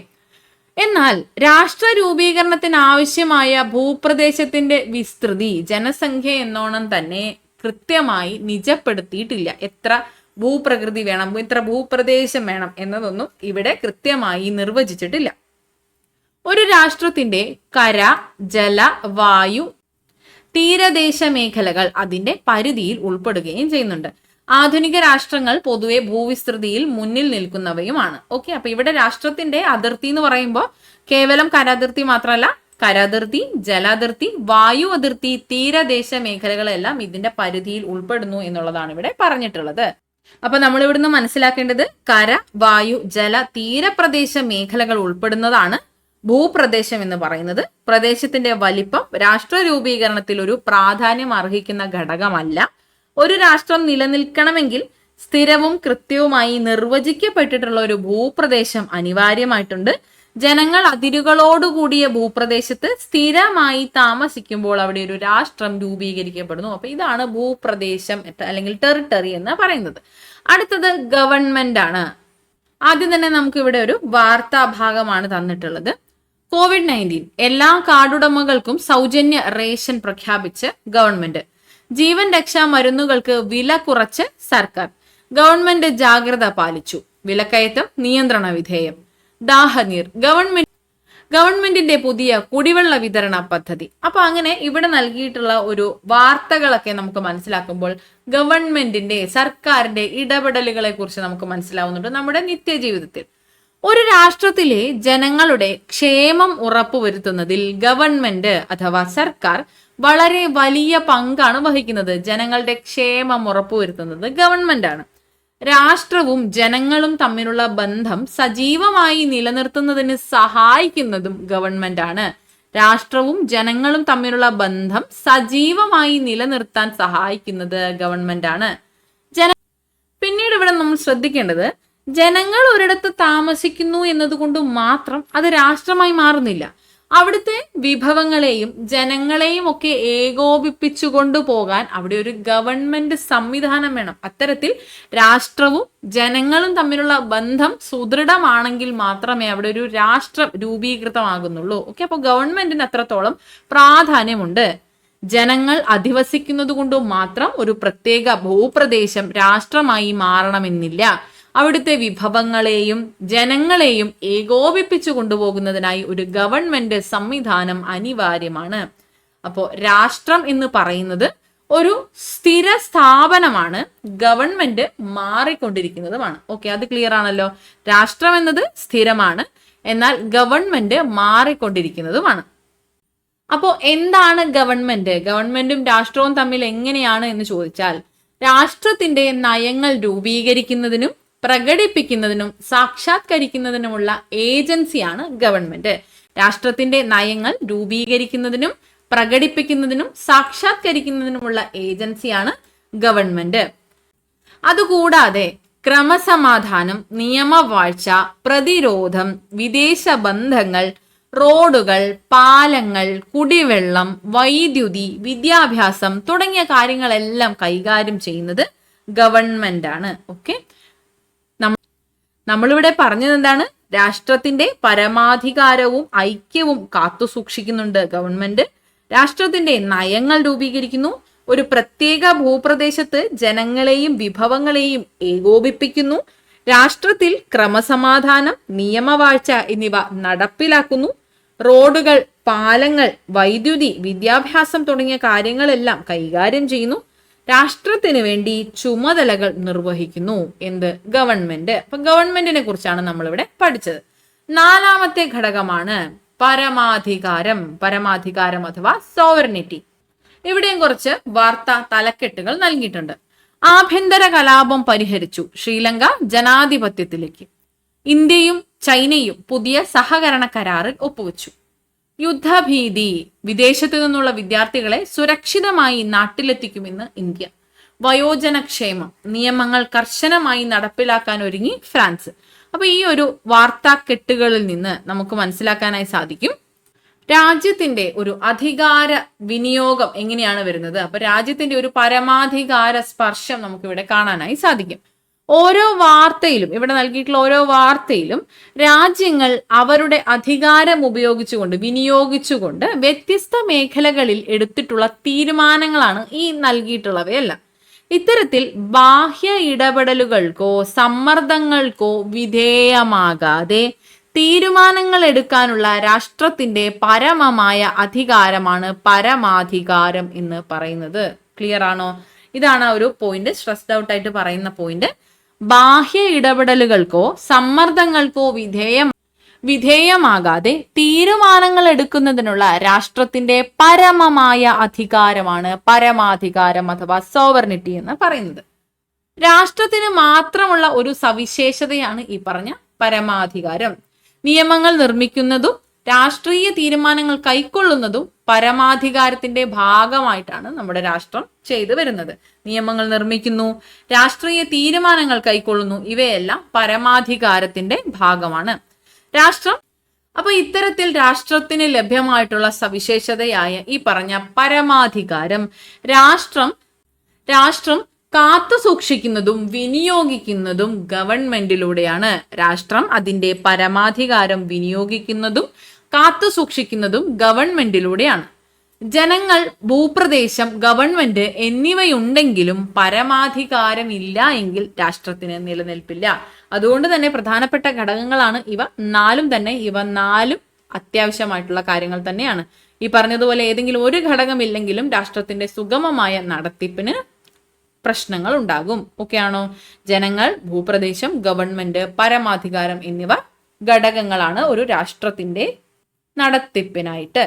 എന്നാൽ രാഷ്ട്ര രൂപീകരണത്തിന് ആവശ്യമായ ഭൂപ്രദേശത്തിന്റെ വിസ്തൃതി ജനസംഖ്യ എന്നോണം തന്നെ കൃത്യമായി നിജപ്പെടുത്തിയിട്ടില്ല. എത്ര ഭൂപ്രകൃതി വേണം, എത്ര ഭൂപ്രദേശം വേണം എന്നതൊന്നും ഇവിടെ കൃത്യമായി നിർവചിച്ചിട്ടില്ല. ഒരു രാഷ്ട്രത്തിന്റെ കര, ജല, വായു, തീരദേശ മേഖലകൾ അതിന്റെ പരിധിയിൽ ഉൾപ്പെടുകയും ചെയ്യുന്നുണ്ട്. ആധുനിക രാഷ്ട്രങ്ങൾ പൊതുവെ ഭൂവിസ്തൃതിയിൽ മുന്നിൽ നിൽക്കുന്നവയുമാണ്. ഓക്കെ, അപ്പൊ ഇവിടെ രാഷ്ട്രത്തിന്റെ അതിർത്തി എന്ന് പറയുമ്പോൾ കേവലം കരാതിർത്തി മാത്രമല്ല, കരാതിർത്തി, ജലാതിർത്തി, വായു അതിർത്തി, തീരദേശ മേഖലകളെല്ലാം ഇതിന്റെ പരിധിയിൽ ഉൾപ്പെടുന്നു എന്നുള്ളതാണ് ഇവിടെ പറഞ്ഞിട്ടുള്ളത്. അപ്പൊ നമ്മൾ ഇവിടുന്ന് മനസ്സിലാക്കേണ്ടത് കര, വായു, ജല, തീരപ്രദേശ മേഖലകൾ ഉൾപ്പെടുന്നതാണ് ഭൂപ്രദേശം എന്ന് പറയുന്നത്. പ്രദേശത്തിന്റെ വലിപ്പം രാഷ്ട്ര രൂപീകരണത്തിൽ ഒരു പ്രാധാന്യം അർഹിക്കുന്ന ഘടകമല്ല. ഒരു രാഷ്ട്രം നിലനിൽക്കണമെങ്കിൽ സ്ഥിരവും കൃത്യവുമായി നിർവചിക്കപ്പെട്ടിട്ടുള്ള ഒരു ഭൂപ്രദേശം അനിവാര്യമായിട്ടുണ്ട്. ജനങ്ങൾ അതിരുകളോടുകൂടിയ ഭൂപ്രദേശത്ത് സ്ഥിരമായി താമസിക്കുമ്പോൾ അവിടെ ഒരു രാഷ്ട്രം രൂപീകരിക്കപ്പെടുന്നു. അപ്പൊ ഇതാണ് ഭൂപ്രദേശം അല്ലെങ്കിൽ ടെറിട്ടറി എന്ന് പറയുന്നത്. അടുത്തത് ഗവൺമെന്റ് ആണ്. ആദ്യം തന്നെ നമുക്ക് ഇവിടെ ഒരു വാർത്താ ഭാഗമാണ് തന്നിട്ടുള്ളത്. COVID-19 എല്ലാ കാർഡുടമകൾക്കും സൗജന്യ റേഷൻ പ്രഖ്യാപിച്ച് ഗവൺമെന്റ്. ജീവൻ രക്ഷാ മരുന്നുകൾക്ക് വില കുറച്ച് സർക്കാർ. ഗവൺമെന്റ് ജാഗ്രത പാലിച്ചു. വിലക്കയറ്റം നിയന്ത്രണ വിധേയം. ദാഹനീർ. ഗവൺമെന്റിന്റെ പുതിയ കുടിവെള്ള വിതരണ പദ്ധതി. അപ്പൊ അങ്ങനെ ഇവിടെ നൽകിയിട്ടുള്ള ഒരു വാർത്തകളൊക്കെ നമുക്ക് മനസ്സിലാക്കുമ്പോൾ ഗവൺമെന്റിന്റെ, സർക്കാരിന്റെ ഇടപെടലുകളെ കുറിച്ച് നമുക്ക് മനസ്സിലാവുന്നുണ്ട് നമ്മുടെ നിത്യജീവിതത്തിൽ. ഒരു രാഷ്ട്രത്തിലെ ജനങ്ങളുടെ ക്ഷേമം ഉറപ്പുവരുത്തുന്നതിൽ ഗവൺമെന്റ് അഥവാ സർക്കാർ വളരെ വലിയ പങ്കാണ് വഹിക്കുന്നത്. ജനങ്ങളുടെ ക്ഷേമം ഉറപ്പുവരുത്തുന്നത് ഗവൺമെന്റ് ആണ്. രാഷ്ട്രവും ജനങ്ങളും തമ്മിലുള്ള ബന്ധം സജീവമായി നിലനിർത്തുന്നതിന് സഹായിക്കുന്നതും ഗവൺമെന്റ് ആണ്. രാഷ്ട്രവും ജനങ്ങളും തമ്മിലുള്ള ബന്ധം സജീവമായി നിലനിർത്താൻ സഹായിക്കുന്നത് ഗവൺമെന്റ് ആണ്. പിന്നീട് ഇവിടെ നമ്മൾ ശ്രദ്ധിക്കേണ്ടത്, ജനങ്ങൾ ഒരിടത്ത് താമസിക്കുന്നു എന്നതുകൊണ്ട് മാത്രം അത് രാഷ്ട്രമായി മാറുന്നില്ല. അവിടുത്തെ വിഭവങ്ങളെയും ജനങ്ങളെയും ഒക്കെ ഏകോപിപ്പിച്ചു കൊണ്ടുപോകാൻ അവിടെ ഒരു ഗവൺമെന്റ് സംവിധാനം വേണം. അത്തരത്തിൽ രാഷ്ട്രവും ജനങ്ങളും തമ്മിലുള്ള ബന്ധം സുദൃഢമാണെങ്കിൽ മാത്രമേ അവിടെ ഒരു രാഷ്ട്രം രൂപീകൃതമാകുന്നുള്ളൂ. ഓക്കെ, അപ്പോൾ ഗവൺമെന്റിന് അത്രത്തോളം പ്രാധാന്യമുണ്ട്. ജനങ്ങൾ അധിവസിക്കുന്നത് കൊണ്ട് മാത്രം ഒരു പ്രത്യേക ഭൂപ്രദേശം രാഷ്ട്രമായി മാറണമെന്നില്ല. അവിടുത്തെ വിഭവങ്ങളെയും ജനങ്ങളെയും ഏകോപിപ്പിച്ചു കൊണ്ടുപോകുന്നതിനായി ഒരു ഗവൺമെന്റ് സംവിധാനം അനിവാര്യമാണ്. അപ്പോൾ രാഷ്ട്രം എന്ന് പറയുന്നത് ഒരു സ്ഥിര സ്ഥാപനമാണ്. ഗവൺമെന്റ് മാറിക്കൊണ്ടിരിക്കുന്നതുമാണ്. ഓക്കെ, അത് ക്ലിയർ ആണല്ലോ. രാഷ്ട്രം എന്നത് സ്ഥിരമാണ്, എന്നാൽ ഗവൺമെന്റ് മാറിക്കൊണ്ടിരിക്കുന്നതുമാണ്. അപ്പോൾ എന്താണ് ഗവൺമെന്റ്? ഗവൺമെന്റും രാഷ്ട്രവും തമ്മിൽ എങ്ങനെയാണ് എന്ന് ചോദിച്ചാൽ, രാഷ്ട്രത്തിന്റെ നയങ്ങൾ രൂപീകരിക്കുന്നതിനും പ്രകടിപ്പിക്കുന്നതിനും സാക്ഷാത്കരിക്കുന്നതിനുമുള്ള ഏജൻസിയാണ് ഗവൺമെന്റ്. രാഷ്ട്രത്തിന്റെ നയങ്ങൾ രൂപീകരിക്കുന്നതിനും പ്രകടിപ്പിക്കുന്നതിനും സാക്ഷാത്കരിക്കുന്നതിനുമുള്ള ഏജൻസിയാണ് ഗവൺമെന്റ്. അതുകൂടാതെ ക്രമസമാധാനം, നിയമവാഴ്ച, പ്രതിരോധം, വിദേശ ബന്ധങ്ങൾ, റോഡുകൾ, പാലങ്ങൾ, കുടിവെള്ളം, വൈദ്യുതി, വിദ്യാഭ്യാസം തുടങ്ങിയ കാര്യങ്ങളെല്ലാം കൈകാര്യം ചെയ്യുന്നത് ഗവൺമെന്റ് ആണ്. ഓക്കെ, നമ്മളിവിടെ പറഞ്ഞത് എന്താണ്? രാഷ്ട്രത്തിന്റെ പരമാധികാരവും ഐക്യവും കാത്തു സൂക്ഷിക്കുന്നുണ്ട് ഗവൺമെന്റ്. രാഷ്ട്രത്തിന്റെ നയങ്ങൾ രൂപീകരിക്കുന്നു. ഒരു പ്രത്യേക ഭൂപ്രദേശത്ത് ജനങ്ങളെയും വിഭവങ്ങളെയും ഏകോപിപ്പിക്കുന്നു. രാഷ്ട്രത്തിൽ ക്രമസമാധാനം, നിയമവാഴ്ച എന്നിവ നടപ്പിലാക്കുന്നു. റോഡുകൾ, പാലങ്ങൾ, വൈദ്യുതി, വിദ്യാഭ്യാസം തുടങ്ങിയ കാര്യങ്ങളെല്ലാം കൈകാര്യം ചെയ്യുന്നു. രാഷ്ട്രത്തിന് വേണ്ടി ചുമതലകൾ നിർവഹിക്കുന്നു. എന്ത്? ഗവൺമെന്റ്. അപ്പൊ ഗവൺമെന്റിനെ കുറിച്ചാണ് നമ്മളിവിടെ പഠിച്ചത്. നാലാമത്തെ ഘടകമാണ് പരമാധികാരം. പരമാധികാരം അഥവാ സോവറിനിറ്റി. ഇവിടെയും കുറച്ച് വാർത്താ തലക്കെട്ടുകൾ നൽകിയിട്ടുണ്ട്. ആഭ്യന്തര കലാപം പരിഹരിച്ചു. ശ്രീലങ്ക ജനാധിപത്യത്തിലേക്ക്. ഇന്ത്യയും ചൈനയും പുതിയ സഹകരണ കരാറിൽ ഒപ്പുവെച്ചു. യുദ്ധഭീതി. വിദേശത്തു നിന്നുള്ള വിദ്യാർത്ഥികളെ സുരക്ഷിതമായി നാട്ടിലെത്തിക്കുമെന്ന് ഇന്ത്യ. വയോജനക്ഷേമം. നിയമങ്ങൾ കർശനമായി നടപ്പിലാക്കാൻ ഒരുങ്ങി ഫ്രാൻസ്. അപ്പൊ ഈ ഒരു വാർത്താക്കെട്ടുകളിൽ നിന്ന് നമുക്ക് മനസ്സിലാക്കാനായി സാധിക്കും രാജ്യത്തിന്റെ ഒരു അധികാര വിനിയോഗം എങ്ങനെയാണ് വരുന്നത്. അപ്പൊ രാജ്യത്തിന്റെ ഒരു പരമാധികാര സ്പർശം നമുക്കിവിടെ കാണാനായി സാധിക്കും. ഓരോ വാർത്തയിലും, ഇവിടെ നൽകിയിട്ടുള്ള ഓരോ വാർത്തയിലും രാജ്യങ്ങൾ അവരുടെ അധികാരം ഉപയോഗിച്ചുകൊണ്ട്, വിനിയോഗിച്ചുകൊണ്ട് വ്യത്യസ്ത മേഖലകളിൽ എടുത്തിട്ടുള്ള തീരുമാനങ്ങളാണ് ഈ നൽകിയിട്ടുള്ളവയെല്ലാം. ഇത്തരത്തിൽ ബാഹ്യ ഇടപെടലുകൾക്കോ സമ്മർദ്ദങ്ങൾക്കോ വിധേയമാകാതെ തീരുമാനങ്ങൾ എടുക്കാനുള്ള രാഷ്ട്രത്തിന്റെ പരമമായ അധികാരമാണ് പരമാധികാരം എന്ന് പറയുന്നത്. ക്ലിയർ ആണോ? ഇതാണ് ആ ഒരു പോയിന്റ്, സ്ട്രെസ്ഡ് ഔട്ട് ആയിട്ട് പറയുന്ന പോയിന്റ്. ബാഹ്യ ഇടപെടലുകൾക്കോ സമ്മർദ്ദങ്ങൾക്കോ വിധേയമാകാതെ തീരുമാനങ്ങൾ എടുക്കുന്നതിനുള്ള രാഷ്ട്രത്തിന്റെ പരമമായ അധികാരമാണ് പരമാധികാരം അഥവാ സോവർണിറ്റി എന്ന് പറയുന്നത്. രാഷ്ട്രത്തിന് മാത്രമുള്ള ഒരു സവിശേഷതയാണ് ഈ പറഞ്ഞ പരമാധികാരം. നിയമങ്ങൾ നിർമ്മിക്കുന്നതും രാഷ്ട്രീയ തീരുമാനങ്ങൾ കൈക്കൊള്ളുന്നതും പരമാധികാരത്തിന്റെ ഭാഗമായിട്ടാണ് നമ്മുടെ രാഷ്ട്രം ചെയ്തു വരുന്നത്. നിയമങ്ങൾ നിർമ്മിക്കുന്നു, രാഷ്ട്രീയ തീരുമാനങ്ങൾ കൈക്കൊള്ളുന്നു, ഇവയെല്ലാം പരമാധികാരത്തിന്റെ ഭാഗമാണ്. രാഷ്ട്രം അപ്പൊ ഇത്തരത്തിൽ രാഷ്ട്രത്തിന് ലഭ്യമായിട്ടുള്ള സവിശേഷതയായ ഈ പറഞ്ഞ പരമാധികാരം രാഷ്ട്രം കാത്തു സൂക്ഷിക്കുന്നതും വിനിയോഗിക്കുന്നതും ഗവൺമെന്റിലൂടെയാണ്. രാഷ്ട്രം അതിന്റെ പരമാധികാരം വിനിയോഗിക്കുന്നതും കാത്തു സൂക്ഷിക്കുന്നതും ഗവൺമെന്റിലൂടെയാണ്. ജനങ്ങൾ, ഭൂപ്രദേശം, ഗവൺമെന്റ് എന്നിവയുണ്ടെങ്കിലും പരമാധികാരം ഇല്ല എങ്കിൽ രാഷ്ട്രത്തിന് നിലനിൽപ്പില്ല. അതുകൊണ്ട് തന്നെ പ്രധാനപ്പെട്ട ഘടകങ്ങളാണ് ഇവ നാലും തന്നെ. ഇവ നാലും അത്യാവശ്യമായിട്ടുള്ള കാര്യങ്ങൾ തന്നെയാണ്. ഈ പറഞ്ഞതുപോലെ ഏതെങ്കിലും ഒരു ഘടകം ഇല്ലെങ്കിലും രാഷ്ട്രത്തിന്റെ സുഗമമായ നടത്തിപ്പിന് പ്രശ്നങ്ങൾ ഉണ്ടാകും. ഓക്കെ ആണോ? ജനങ്ങൾ, ഭൂപ്രദേശം, ഗവൺമെന്റ്, പരമാധികാരം എന്നിവ ഘടകങ്ങളാണ് ഒരു രാഷ്ട്രത്തിന്റെ നടത്തിപ്പിനായിട്ട്.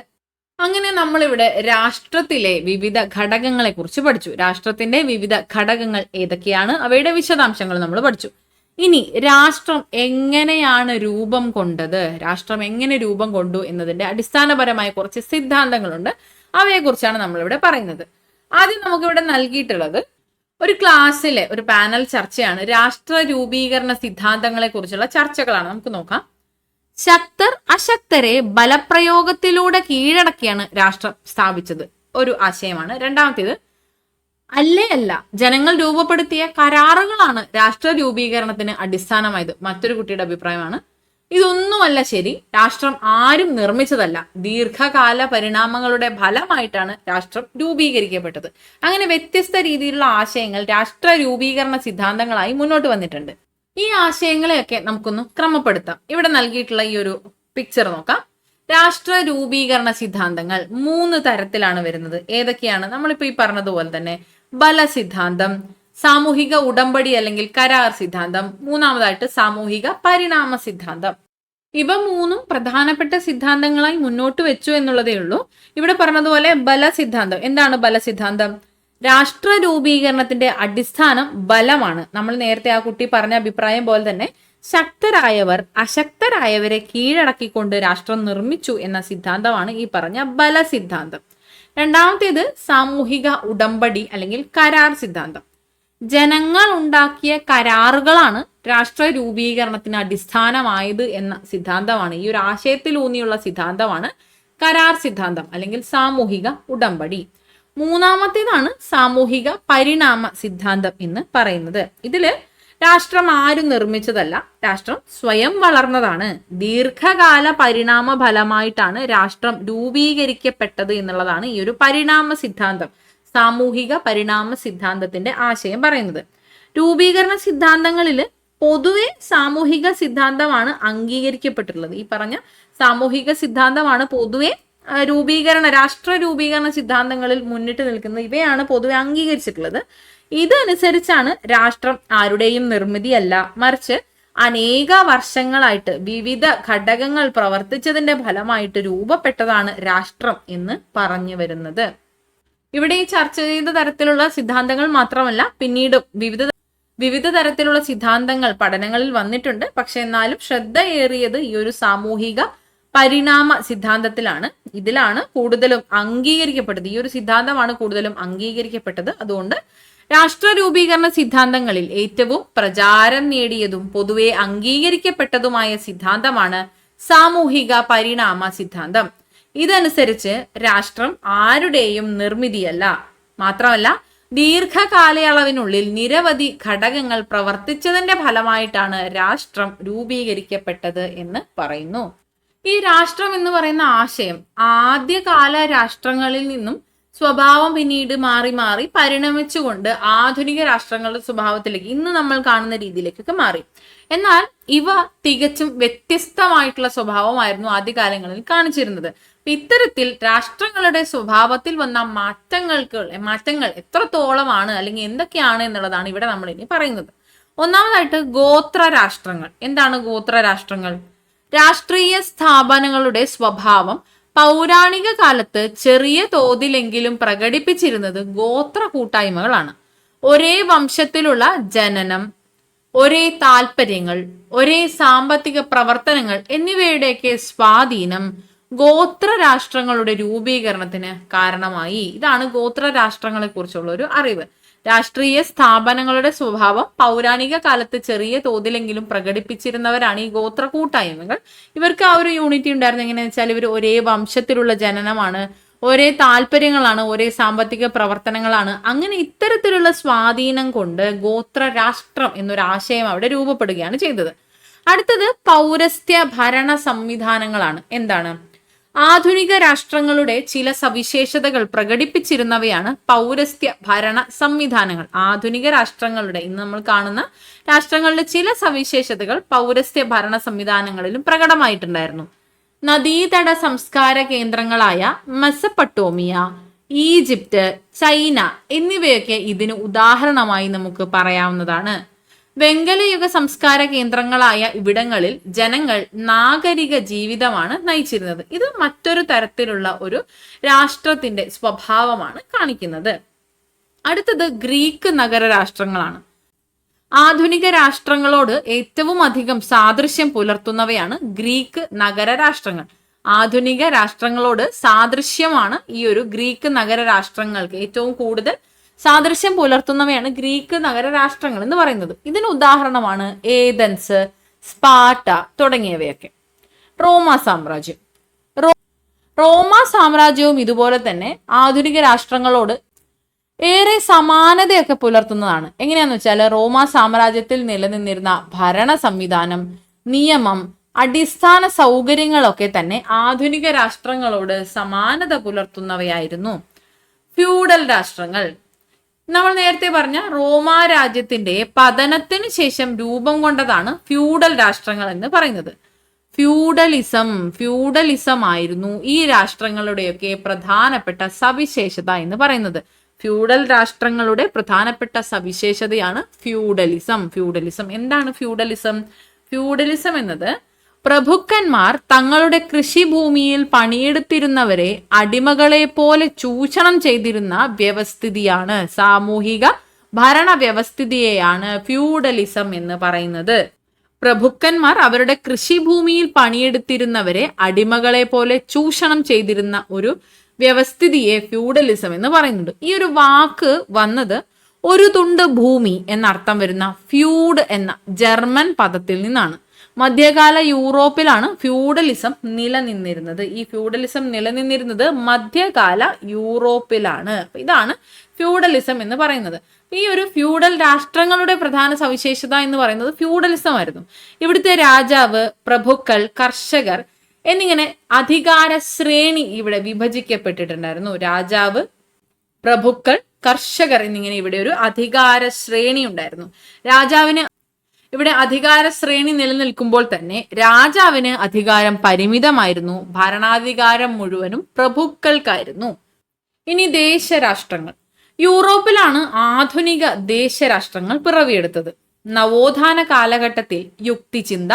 അങ്ങനെ നമ്മളിവിടെ രാഷ്ട്രത്തിലെ വിവിധ ഘടകങ്ങളെ കുറിച്ച് പഠിച്ചു. രാഷ്ട്രത്തിന്റെ വിവിധ ഘടകങ്ങൾ ഏതൊക്കെയാണ്, അവയുടെ വിശദാംശങ്ങൾ നമ്മൾ പഠിച്ചു. ഇനി രാഷ്ട്രം എങ്ങനെയാണ് രൂപം കൊണ്ടത്, രാഷ്ട്രം എങ്ങനെ രൂപം കൊണ്ടു എന്നതിന്റെ അടിസ്ഥാനപരമായ കുറച്ച് സിദ്ധാന്തങ്ങളുണ്ട്. അവയെക്കുറിച്ചാണ് നമ്മളിവിടെ പറയുന്നത്. ആദ്യം നമുക്കിവിടെ നൽകിയിട്ടുള്ളത് ഒരു ക്ലാസ്സിലെ ഒരു പാനൽ ചർച്ചയാണ്. രാഷ്ട്ര രൂപീകരണ സിദ്ധാന്തങ്ങളെ കുറിച്ചുള്ള ചർച്ചകളാണ്. നമുക്ക് നോക്കാം. ശക്തർ അശക്തരെ ബലപ്രയോഗത്തിലൂടെ കീഴടക്കിയാണ് രാഷ്ട്രം സ്ഥാപിച്ചത്, ഒരു ആശയമാണ്. രണ്ടാമത്തേത് അല്ല ജനങ്ങൾ രൂപപ്പെടുത്തിയ കരാറുകളാണ് രാഷ്ട്ര രൂപീകരണത്തിന് അടിസ്ഥാനമായത്, മറ്റൊരു കുട്ടിയുടെ അഭിപ്രായമാണ്. ഇതൊന്നുമല്ല ശരി, രാഷ്ട്രം ആരും നിർമ്മിച്ചതല്ല, ദീർഘകാല പരിണാമങ്ങളുടെ ഫലമായിട്ടാണ് രാഷ്ട്രം രൂപീകരിക്കപ്പെട്ടത്. അങ്ങനെ വ്യത്യസ്ത രീതിയിലുള്ള ആശയങ്ങൾ രാഷ്ട്ര രൂപീകരണ സിദ്ധാന്തങ്ങളായി മുന്നോട്ട് വന്നിട്ടുണ്ട്. ഈ ആശയങ്ങളെയൊക്കെ നമുക്കൊന്ന് ക്രമപ്പെടുത്താം. ഇവിടെ നൽകിയിട്ടുള്ള ഈ ഒരു പിക്ചർ നോക്കാം. രാഷ്ട്ര രൂപീകരണ സിദ്ധാന്തങ്ങൾ 3 തരത്തിലാണ് വരുന്നത്. ഏതൊക്കെയാണ്? നമ്മളിപ്പോ ഈ പറഞ്ഞതുപോലെ തന്നെ ബല സിദ്ധാന്തം, സാമൂഹിക ഉടമ്പടി അല്ലെങ്കിൽ കരാർ സിദ്ധാന്തം, മൂന്നാമതായിട്ട് സാമൂഹിക പരിണാമ സിദ്ധാന്തം. ഇവ 3ഉം പ്രധാനപ്പെട്ട സിദ്ധാന്തങ്ങളായി മുന്നോട്ട് വെച്ചു എന്നുള്ളതേ ഉള്ളൂ. ഇവിടെ പറഞ്ഞതുപോലെ ബല സിദ്ധാന്തം. എന്താണ് ബല സിദ്ധാന്തം? രാഷ്ട്ര രൂപീകരണത്തിന്റെ അടിസ്ഥാനം ബലമാണ്. നമ്മൾ നേരത്തെ ആ കുട്ടി പറഞ്ഞ അഭിപ്രായം പോലെ തന്നെ ശക്തരായവർ അശക്തരായവരെ കീഴടക്കിക്കൊണ്ട് രാഷ്ട്രം നിർമ്മിച്ചു എന്ന സിദ്ധാന്തമാണ് ഈ പറഞ്ഞ ബല സിദ്ധാന്തം. രണ്ടാമത്തേത് സാമൂഹിക ഉടമ്പടി അല്ലെങ്കിൽ കരാർ സിദ്ധാന്തം. ജനങ്ങൾ ഉണ്ടാക്കിയ കരാറുകളാണ് രാഷ്ട്ര രൂപീകരണത്തിന് അടിസ്ഥാനമായത് എന്ന സിദ്ധാന്തമാണ്. ഈ ഒരു ആശയത്തിൽ ഊന്നിയുള്ള സിദ്ധാന്തമാണ് കരാർ സിദ്ധാന്തം അല്ലെങ്കിൽ സാമൂഹിക ഉടമ്പടി. മൂന്നാമത്തേതാണ് സാമൂഹിക പരിണാമ സിദ്ധാന്തം എന്ന് പറയുന്നത്. ഇതില് രാഷ്ട്രം ആരും നിർമ്മിച്ചതല്ല, രാഷ്ട്രം സ്വയം വളർന്നതാണ്. ദീർഘകാല പരിണാമ ഫലമായിട്ടാണ് രാഷ്ട്രം രൂപീകരിക്കപ്പെട്ടത് എന്നുള്ളതാണ് ഈ ഒരു പരിണാമ സിദ്ധാന്തം, സാമൂഹിക പരിണാമ സിദ്ധാന്തത്തിന്റെ ആശയം പറയുന്നത്. രൂപീകരണ സിദ്ധാന്തങ്ങളിൽ പൊതുവെ സാമൂഹിക സിദ്ധാന്തമാണ് അംഗീകരിക്കപ്പെട്ടിട്ടുള്ളത്. ഈ പറഞ്ഞ സാമൂഹിക സിദ്ധാന്തമാണ് പൊതുവെ രാഷ്ട്ര രൂപീകരണ സിദ്ധാന്തങ്ങളിൽ മുന്നിട്ട് നിൽക്കുന്നത്. ഇവയാണ് പൊതുവെ അംഗീകരിച്ചിട്ടുള്ളത്. ഇതനുസരിച്ചാണ് രാഷ്ട്രം ആരുടെയും നിർമ്മിതിയല്ല, മറിച്ച് അനേക വർഷങ്ങളായിട്ട് വിവിധ ഘടകങ്ങൾ പ്രവർത്തിച്ചതിന്റെ ഫലമായിട്ട് രൂപപ്പെട്ടതാണ് രാഷ്ട്രം എന്ന് പറഞ്ഞു വരുന്നത്. ഇവിടെ ഈ ചർച്ച ചെയ്ത തരത്തിലുള്ള സിദ്ധാന്തങ്ങൾ മാത്രമല്ല, പിന്നീട് വിവിധ തരത്തിലുള്ള സിദ്ധാന്തങ്ങൾ പഠനങ്ങളിൽ വന്നിട്ടുണ്ട്. പക്ഷെ എന്നാലും ശ്രദ്ധയേറിയത് ഈ ഒരു സാമൂഹിക പരിണാമ സിദ്ധാന്തത്തിലാണ്. ഇതിലാണ് കൂടുതലും അംഗീകരിക്കപ്പെട്ടത്. ഈ ഒരു സിദ്ധാന്തമാണ് കൂടുതലും അംഗീകരിക്കപ്പെട്ടത്. അതുകൊണ്ട് രാഷ്ട്ര രൂപീകരണ സിദ്ധാന്തങ്ങളിൽ ഏറ്റവും പ്രചാരം നേടിയതും പൊതുവെ അംഗീകരിക്കപ്പെട്ടതുമായ സിദ്ധാന്തമാണ് സാമൂഹിക പരിണാമ സിദ്ധാന്തം. ഇതനുസരിച്ച് രാഷ്ട്രം ആരുടെയും നിർമ്മിതിയല്ല, മാത്രമല്ല ദീർഘകാലയളവിനുള്ളിൽ നിരവധി ഘടകങ്ങൾ പ്രവർത്തിച്ചതിന്റെ ഫലമായിട്ടാണ് രാഷ്ട്രം രൂപീകരിക്കപ്പെട്ടത് എന്ന് പറയുന്നു. ഈ രാഷ്ട്രം എന്ന് പറയുന്ന ആശയം ആദ്യകാല രാഷ്ട്രങ്ങളിൽ നിന്നും സ്വഭാവം പിന്നീട് മാറി മാറി പരിണമിച്ചുകൊണ്ട് ആധുനിക രാഷ്ട്രങ്ങളുടെ സ്വഭാവത്തിലേക്ക്, ഇന്ന് നമ്മൾ കാണുന്ന രീതിയിലേക്കൊക്കെ മാറി. എന്നാൽ ഇവ തികച്ചും വ്യത്യസ്തമായിട്ടുള്ള സ്വഭാവമായിരുന്നു ആദ്യകാലങ്ങളിൽ കാണിച്ചിരുന്നത്. ഇത്തരത്തിൽ രാഷ്ട്രങ്ങളുടെ സ്വഭാവത്തിൽ വന്ന മാറ്റങ്ങൾ എത്രത്തോളമാണ് അല്ലെങ്കിൽ എന്തൊക്കെയാണ് എന്നുള്ളതാണ് ഇവിടെ നമ്മൾ ഇനി പറയുന്നത്. ഒന്നാമതായിട്ട് ഗോത്ര രാഷ്ട്രങ്ങൾ. എന്താണ് ഗോത്ര രാഷ്ട്രങ്ങൾ? രാഷ്ട്രീയ സ്ഥാപനങ്ങളുടെ സ്വഭാവം പൗരാണിക കാലത്ത് ചെറിയ തോതിലെങ്കിലും പ്രകടിപ്പിച്ചിരുന്നത് ഗോത്ര കൂട്ടായ്മകളാണ്. ഒരേ വംശത്തിലുള്ള ജനനം, ഒരേ താല്പര്യങ്ങൾ, ഒരേ സാമ്പത്തിക പ്രവർത്തനങ്ങൾ എന്നിവയുടെയൊക്കെ സ്വാധീനം ഗോത്ര രാഷ്ട്രങ്ങളുടെ രൂപീകരണത്തിന് കാരണമായി. ഇതാണ് ഗോത്ര രാഷ്ട്രങ്ങളെ കുറിച്ചുള്ള ഒരു അറിവ്. രാഷ്ട്രീയ സ്ഥാപനങ്ങളുടെ സ്വഭാവം പൗരാണിക കാലത്ത് ചെറിയ തോതിലെങ്കിലും പ്രകടിപ്പിച്ചിരുന്നവരാണ് ഈ ഗോത്ര കൂട്ടായ്മകൾ. ഇവർക്ക് ആ ഒരു യൂണിറ്റി ഉണ്ടായിരുന്നു. എങ്ങനെയാണെന്ന് വെച്ചാൽ ഇവർ ഒരേ വംശത്തിലുള്ള ജനനമാണ്, ഒരേ താല്പര്യങ്ങളാണ്, ഒരേ സാമ്പത്തിക പ്രവർത്തനങ്ങളാണ്. അങ്ങനെ ഇത്തരത്തിലുള്ള സ്വാധീനം കൊണ്ട് ഗോത്ര രാഷ്ട്രം എന്നൊരു ആശയം അവിടെ രൂപപ്പെടുകയാണ് ചെയ്തത്. അടുത്തത് പൗരസ്ത്യ ഭരണ സംവിധാനങ്ങളാണ്. എന്താണ്? ആധുനിക രാഷ്ട്രങ്ങളുടെ ചില സവിശേഷതകൾ പ്രകടിപ്പിച്ചിരുന്നവയാണ് പൗരസ്ത്യ ഭരണ സംവിധാനങ്ങൾ. ആധുനിക രാഷ്ട്രങ്ങളുടെ, ഇന്ന് നമ്മൾ കാണുന്ന രാഷ്ട്രങ്ങളുടെ ചില സവിശേഷതകൾ പൗരസ്ത്യ ഭരണ സംവിധാനങ്ങളിലും പ്രകടമായിട്ടുണ്ടായിരുന്നു. നദീതട സംസ്കാര കേന്ദ്രങ്ങളായ മെസപ്പട്ടോമിയ, ഈജിപ്റ്റ്, ചൈന എന്നിവയൊക്കെ ഇതിന് ഉദാഹരണമായി നമുക്ക് പറയാവുന്നതാണ്. വെങ്കലയുഗ സംസ്കാര കേന്ദ്രങ്ങളായ ഇവിടങ്ങളിൽ ജനങ്ങൾ നാഗരിക ജീവിതമാണ് നയിച്ചിരുന്നത്. ഇത് മറ്റൊരു തരത്തിലുള്ള ഒരു രാഷ്ട്രത്തിന്റെ സ്വഭാവമാണ് കാണിക്കുന്നത്. അടുത്തത് ഗ്രീക്ക് നഗര രാഷ്ട്രങ്ങളാണ്. ആധുനിക രാഷ്ട്രങ്ങളോട് ഏറ്റവും അധികം സാദൃശ്യം പുലർത്തുന്നവയാണ് ഗ്രീക്ക് നഗര രാഷ്ട്രങ്ങൾ. ആധുനിക രാഷ്ട്രങ്ങളോട് സാദൃശ്യമാണ് ഈ ഒരു ഗ്രീക്ക് നഗര രാഷ്ട്രങ്ങൾക്ക് ഏറ്റവും കൂടുതൽ സാദൃശ്യം പുലർത്തുന്നവയാണ് ഗ്രീക്ക് നഗര രാഷ്ട്രങ്ങൾ എന്ന് പറയുന്നത്. ഇതിന് ഉദാഹരണമാണ് ഏതൻസ്, സ്പാർട്ട തുടങ്ങിയവയൊക്കെ. റോമാ സാമ്രാജ്യം. റോമാ സാമ്രാജ്യവും ഇതുപോലെ തന്നെ ആധുനിക രാഷ്ട്രങ്ങളോട് ഏറെ സമാനതയൊക്കെ പുലർത്തുന്നതാണ്. എങ്ങനെയാന്ന് വെച്ചാൽ റോമാ സാമ്രാജ്യത്തിൽ നിലനിന്നിരുന്ന ഭരണ സംവിധാനം, നിയമം, അടിസ്ഥാന സൗകര്യങ്ങളൊക്കെ തന്നെ ആധുനിക രാഷ്ട്രങ്ങളോട് സമാനത പുലർത്തുന്നവയായിരുന്നു. ഫ്യൂഡൽ രാഷ്ട്രങ്ങൾ. നമ്മൾ നേരത്തെ പറഞ്ഞ റോമാ രാജ്യത്തിന്റെ പതനത്തിന് ശേഷം രൂപം കൊണ്ടതാണ് ഫ്യൂഡൽ രാഷ്ട്രങ്ങൾ എന്ന് പറയുന്നത്. ഫ്യൂഡലിസം ആയിരുന്നു ഈ രാഷ്ട്രങ്ങളുടെയൊക്കെ പ്രധാനപ്പെട്ട സവിശേഷത എന്ന് പറയുന്നത്. ഫ്യൂഡൽ രാഷ്ട്രങ്ങളുടെ പ്രധാനപ്പെട്ട സവിശേഷതയാണ് ഫ്യൂഡലിസം. എന്താണ് ഫ്യൂഡലിസം? ഫ്യൂഡലിസം എന്നത് പ്രഭുക്കന്മാർ തങ്ങളുടെ കൃഷിഭൂമിയിൽ പണിയെടുത്തിരുന്നവരെ അടിമകളെ പോലെ ചൂഷണം ചെയ്തിരുന്ന വ്യവസ്ഥിതിയാണ്. സാമൂഹിക ഭരണ വ്യവസ്ഥിതിയെയാണ് ഫ്യൂഡലിസം എന്ന് പറയുന്നത്. പ്രഭുക്കന്മാർ അവരുടെ കൃഷിഭൂമിയിൽ പണിയെടുത്തിരുന്നവരെ അടിമകളെ പോലെ ചൂഷണം ചെയ്തിരുന്ന ഒരു വ്യവസ്ഥിതിയെ ഫ്യൂഡലിസം എന്ന് പറയുന്നുണ്ട്. ഈ ഒരു വാക്ക് വന്നത് ഒരു തുണ്ട് ഭൂമി എന്നർത്ഥം വരുന്ന ഫ്യൂഡ് എന്ന ജർമ്മൻ പദത്തിൽ നിന്നാണ്. മധ്യകാല യൂറോപ്പിലാണ് ഫ്യൂഡലിസം നിലനിന്നിരുന്നത്. ഈ ഫ്യൂഡലിസം നിലനിന്നിരുന്നത് മധ്യകാല യൂറോപ്പിലാണ്. ഇതാണ് ഫ്യൂഡലിസം എന്ന് പറയുന്നത്. ഈ ഒരു ഫ്യൂഡൽ രാഷ്ട്രങ്ങളുടെ പ്രധാന സവിശേഷത എന്ന് പറയുന്നത് ഫ്യൂഡലിസം ആയിരുന്നു. ഇവിടുത്തെ രാജാവ്, പ്രഭുക്കൾ, കർഷകർ എന്നിങ്ങനെ അധികാര ശ്രേണി ഇവിടെ വിഭജിക്കപ്പെട്ടിട്ടുണ്ടായിരുന്നു. രാജാവ്, പ്രഭുക്കൾ, കർഷകർ എന്നിങ്ങനെ ഇവിടെ ഒരു അധികാര ശ്രേണി ഉണ്ടായിരുന്നു. രാജാവിന് ഇവിടെ അധികാര ശ്രേണി നിലനിൽക്കുമ്പോൾ തന്നെ രാജാവിന് അധികാരം പരിമിതമായിരുന്നു. ഭരണാധികാരം മുഴുവനും പ്രഭുക്കൾക്കായിരുന്നു. ഇനി ദേശരാഷ്ട്രങ്ങൾ. യൂറോപ്പിലാണ് ആധുനിക ദേശരാഷ്ട്രങ്ങൾ പിറവിയെടുത്തത്. നവോത്ഥാന കാലഘട്ടത്തിൽ യുക്തിചിന്ത,